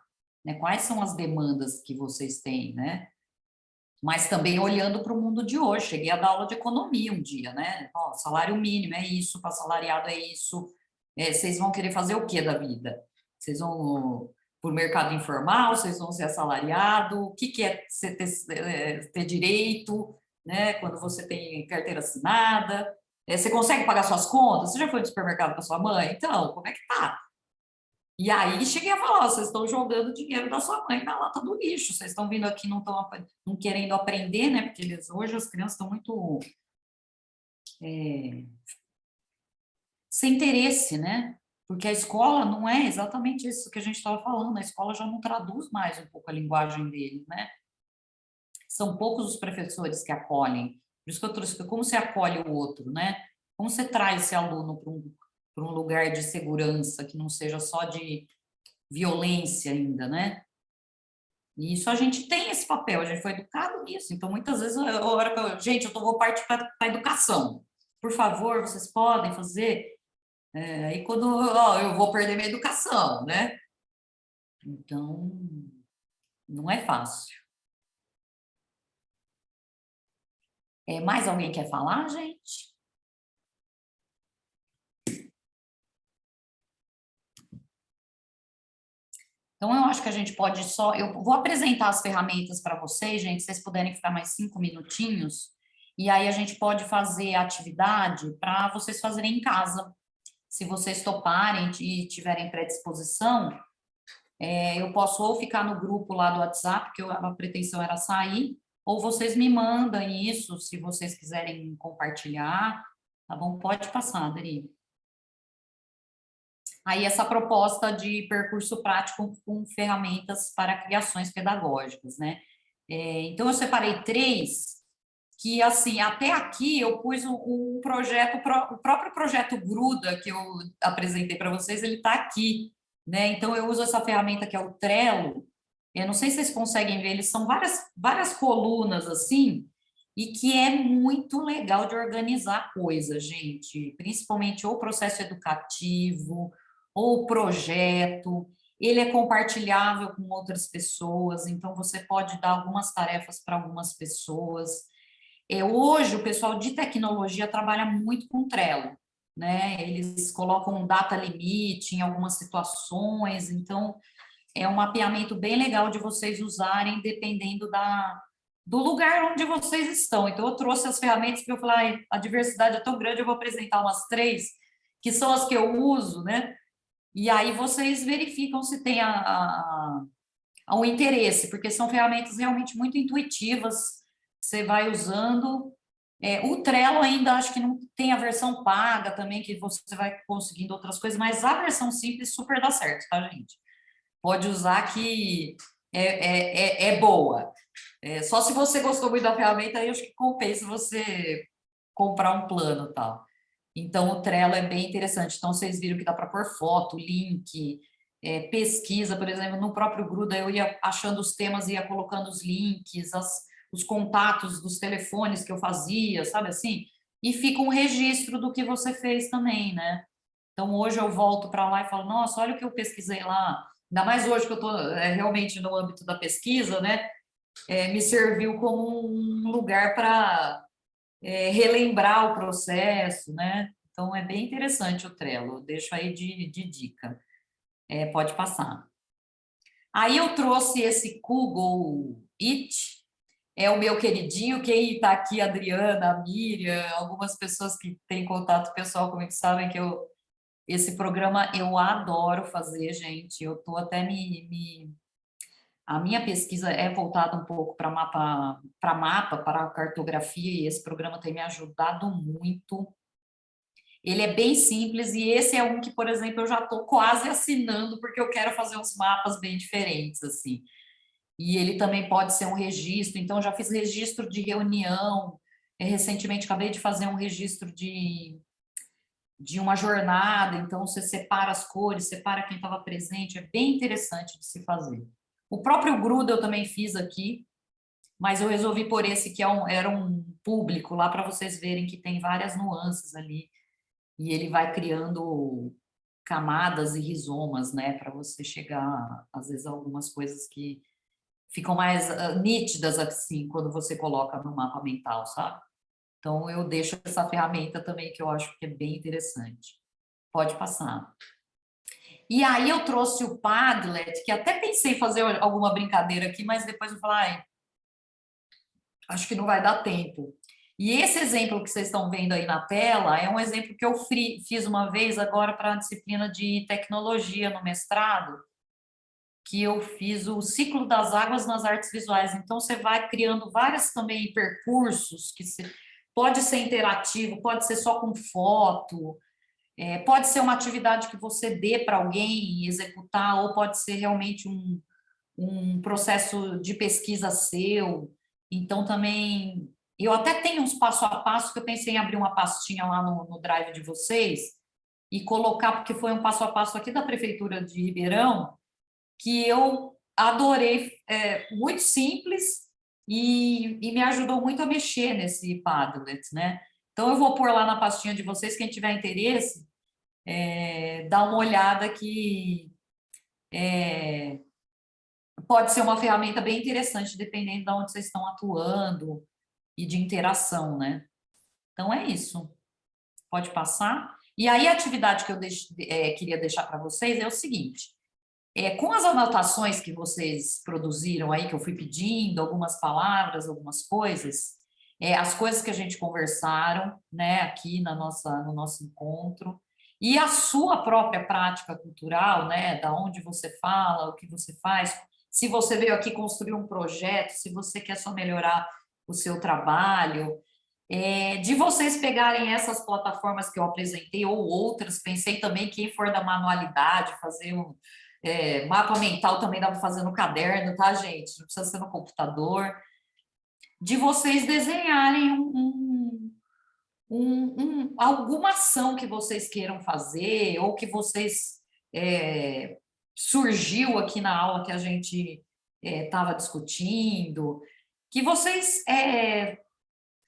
né? Quais são as demandas que vocês têm, né? Mas também olhando para o mundo de hoje. Cheguei a dar aula de economia um dia, né? Ó, salário mínimo é isso, para assalariado é isso. Vocês vão querer fazer o que da vida? Vocês vão por mercado informal? Vocês vão ser assalariado? O que é você ter direito, né? Quando você tem carteira assinada? Você consegue pagar suas contas? Você já foi no supermercado com a sua mãe? Então, como é que tá? E aí cheguei a falar, vocês estão jogando dinheiro da sua mãe na lata do lixo, vocês estão vindo aqui não querendo aprender, né? Porque hoje as crianças estão muito sem interesse, né? Porque a escola não é exatamente isso que a gente estava falando, a escola já não traduz mais um pouco a linguagem deles, né? São poucos os professores que acolhem. Por isso que eu trouxe, como você acolhe o outro, né? Como você traz esse aluno para um lugar de segurança, que não seja só de violência ainda, né? E isso a gente tem esse papel, a gente foi educado nisso. Então, muitas vezes, gente, eu vou partir para a educação. Por favor, vocês podem fazer. Aí quando eu vou perder minha educação, né? Então, não é fácil. Mais alguém quer falar, gente? Então, eu acho que a gente pode só... Eu vou apresentar as ferramentas para vocês, gente, se vocês puderem ficar mais 5 minutinhos, e aí a gente pode fazer a atividade para vocês fazerem em casa. Se vocês toparem e tiverem predisposição, eu posso ou ficar no grupo lá do WhatsApp, que a pretensão era sair, ou vocês me mandam isso, se vocês quiserem compartilhar, tá bom? Pode passar, Adri. Aí, essa proposta de percurso prático com ferramentas para criações pedagógicas, né? Então, eu separei 3, que, assim, até aqui eu pus um projeto, o próprio projeto Gruda, que eu apresentei para vocês, ele está aqui, né? Então, eu uso essa ferramenta que é o Trello. Eu não sei se vocês conseguem ver, eles são várias colunas, assim, e que é muito legal de organizar coisas, gente, principalmente o processo educativo, ou projeto, ele é compartilhável com outras pessoas, então você pode dar algumas tarefas para algumas pessoas. Hoje, o pessoal de tecnologia trabalha muito com Trello, né? Eles colocam um data limite em algumas situações, então é um mapeamento bem legal de vocês usarem, dependendo do lugar onde vocês estão. Então, eu trouxe as ferramentas que eu falei, a diversidade é tão grande, eu vou apresentar umas 3, que são as que eu uso, né? E aí vocês verificam se tem o interesse, porque são ferramentas realmente muito intuitivas, você vai usando. O Trello ainda acho que não tem a versão paga também, que você vai conseguindo outras coisas, mas a versão simples super dá certo, tá, gente? Pode usar que é boa. Só se você gostou muito da ferramenta, aí acho que compensa você comprar um plano e tal. Então, o Trello é bem interessante. Então, vocês viram que dá para pôr foto, link, pesquisa, por exemplo, no próprio Gruda, eu ia achando os temas, ia colocando os links, os contatos dos telefones que eu fazia, sabe assim? E fica um registro do que você fez também, né? Então, hoje eu volto para lá e falo, nossa, olha o que eu pesquisei lá. Ainda mais hoje que eu estou realmente no âmbito da pesquisa, né? Me serviu como um lugar para relembrar o processo, né? Então, é bem interessante o Trello, deixo aí de dica. Pode passar. Aí eu trouxe esse Google It, é o meu queridinho, quem está aqui, a Adriana, a Miriam, algumas pessoas que têm contato pessoal comigo sabem que esse programa eu adoro fazer, gente, eu estou até A minha pesquisa é voltada um pouco para mapa, para cartografia, e esse programa tem me ajudado muito. Ele é bem simples, e esse é um que, por exemplo, eu já estou quase assinando, porque eu quero fazer uns mapas bem diferentes, assim. E ele também pode ser um registro, então já fiz registro de reunião, recentemente acabei de fazer um registro de uma jornada, então você separa as cores, separa quem estava presente, é bem interessante de se fazer. O próprio Gruda eu também fiz aqui, mas eu resolvi pôr esse que era um público lá para vocês verem que tem várias nuances ali, e ele vai criando camadas e rizomas, né, para você chegar, às vezes, a algumas coisas que ficam mais nítidas, assim, quando você coloca no mapa mental, sabe? Então, eu deixo essa ferramenta também, que eu acho que é bem interessante. Pode passar. E aí eu trouxe o Padlet, que até pensei em fazer alguma brincadeira aqui, mas depois eu falei, acho que não vai dar tempo. E esse exemplo que vocês estão vendo aí na tela é um exemplo que eu fiz uma vez agora para a disciplina de tecnologia no mestrado, que eu fiz o ciclo das águas nas artes visuais. Então, você vai criando vários também percursos, pode ser interativo, pode ser só com foto, pode ser uma atividade que você dê para alguém executar, ou pode ser realmente um processo de pesquisa seu. Então, também... Eu até tenho uns passo a passo, que eu pensei em abrir uma pastinha lá no Drive de vocês e colocar, porque foi um passo a passo aqui da Prefeitura de Ribeirão, que eu adorei, muito simples e me ajudou muito a mexer nesse Padlet, né? Então, eu vou pôr lá na pastinha de vocês, quem tiver interesse, dá uma olhada que pode ser uma ferramenta bem interessante, dependendo de onde vocês estão atuando e de interação, né? Então, é isso. Pode passar. E aí, a atividade que eu queria deixar para vocês é o seguinte. Com as anotações que vocês produziram aí, que eu fui pedindo, algumas palavras, algumas coisas, as coisas que a gente conversaram, né, aqui no nosso encontro, e a sua própria prática cultural, né, da onde você fala, o que você faz, se você veio aqui construir um projeto, se você quer só melhorar o seu trabalho, de vocês pegarem essas plataformas que eu apresentei ou outras, pensei também quem for da manualidade, fazer mapa mental também dá para fazer no caderno, tá, gente? Não precisa ser no computador. De vocês desenharem alguma ação que vocês queiram fazer ou que vocês surgiu aqui na aula que a gente estava discutindo, que vocês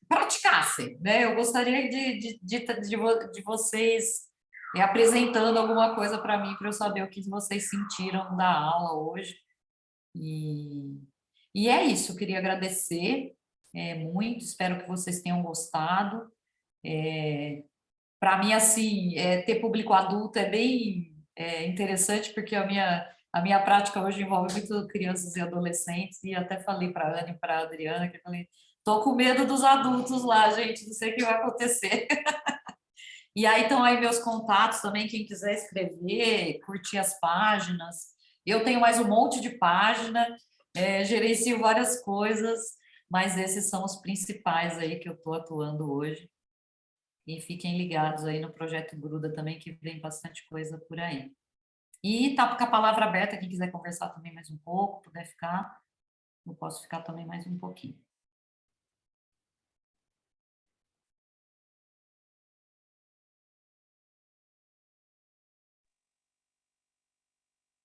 praticassem, né? Eu gostaria de vocês apresentando alguma coisa para mim, para eu saber o que vocês sentiram da aula hoje. E é isso, eu queria agradecer muito, espero que vocês tenham gostado. Para mim, assim, ter público adulto é bem interessante, porque a minha prática hoje envolve muito crianças e adolescentes, e até falei para a Ana e para a Adriana, que eu falei, tô com medo dos adultos lá, gente, não sei o que vai acontecer. E aí estão aí meus contatos também, quem quiser escrever, curtir as páginas. Eu tenho mais um monte de página, gerencio várias coisas, mas esses são os principais aí que eu estou atuando hoje. E fiquem ligados aí no Projeto Gruda também, que vem bastante coisa por aí. E tá com a palavra aberta, quem quiser conversar também mais um pouco, puder ficar, eu posso ficar também mais um pouquinho.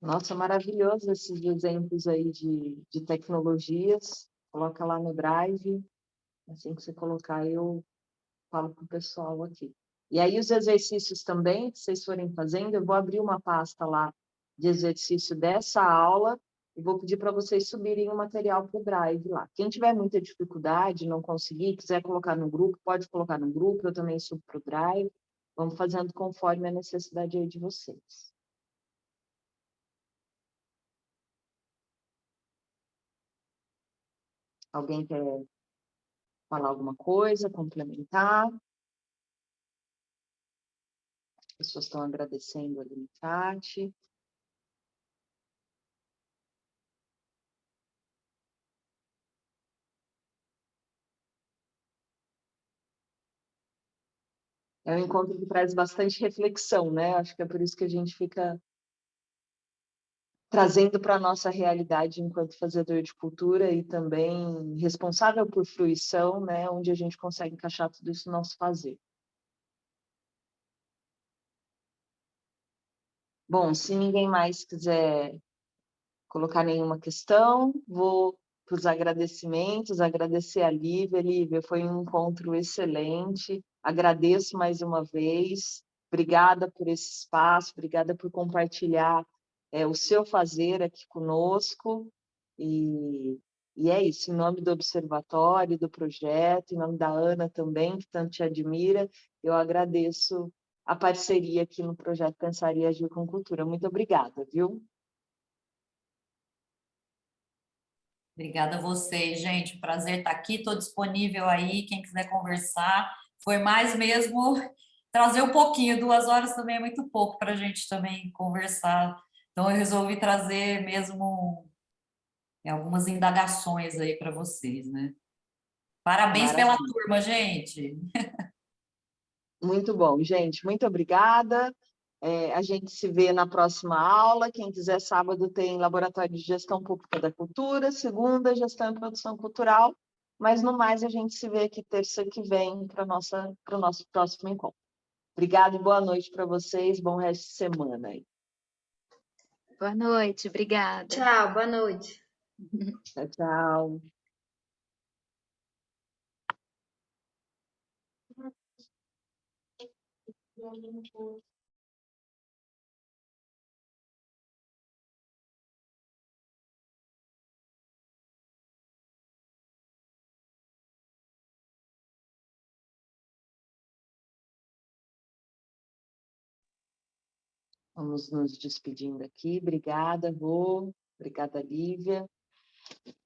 Nossa, maravilhoso esses exemplos aí de tecnologias. Coloca lá no Drive. Assim que você colocar, eu falo para o pessoal aqui. E aí os exercícios também, que vocês forem fazendo, eu vou abrir uma pasta lá de exercício dessa aula e vou pedir para vocês subirem o material para o Drive lá. Quem tiver muita dificuldade, não conseguir, quiser colocar no grupo, pode colocar no grupo, eu também subo para o Drive. Vamos fazendo conforme a necessidade aí de vocês. Alguém quer falar alguma coisa, complementar? As pessoas estão agradecendo ali no chat. É um encontro que traz bastante reflexão, né? Acho que é por isso que a gente fica trazendo para a nossa realidade enquanto fazedor de cultura e também responsável por fruição, né? Onde a gente consegue encaixar tudo isso no nosso fazer. Bom, se ninguém mais quiser colocar nenhuma questão, vou para os agradecimentos, agradecer a Lívia. Lívia, foi um encontro excelente, agradeço mais uma vez, obrigada por esse espaço, obrigada por compartilhar o seu fazer aqui conosco, e é isso, em nome do Observatório, do projeto, em nome da Ana também, que tanto te admira, eu agradeço a parceria aqui no projeto Pensar e Agir com Cultura. Muito obrigada, viu? Obrigada a vocês, gente. Prazer estar aqui. Estou disponível aí, quem quiser conversar. Foi mais mesmo trazer um pouquinho, 2 horas também é muito pouco para a gente também conversar. Então, eu resolvi trazer mesmo algumas indagações aí para vocês, né? Parabéns pela turma, gente. Muito bom, gente. Muito obrigada. A gente se vê na próxima aula. Quem quiser, sábado tem Laboratório de Gestão Pública da Cultura, segunda, Gestão e Produção Cultural, mas no mais a gente se vê aqui terça que vem para o nosso próximo encontro. Obrigada e boa noite para vocês, bom resto de semana aí. Boa noite, obrigada. Tchau, boa noite. Tchau, tchau. Vamos nos despedindo aqui. Obrigada, Rô. Obrigada, Lívia.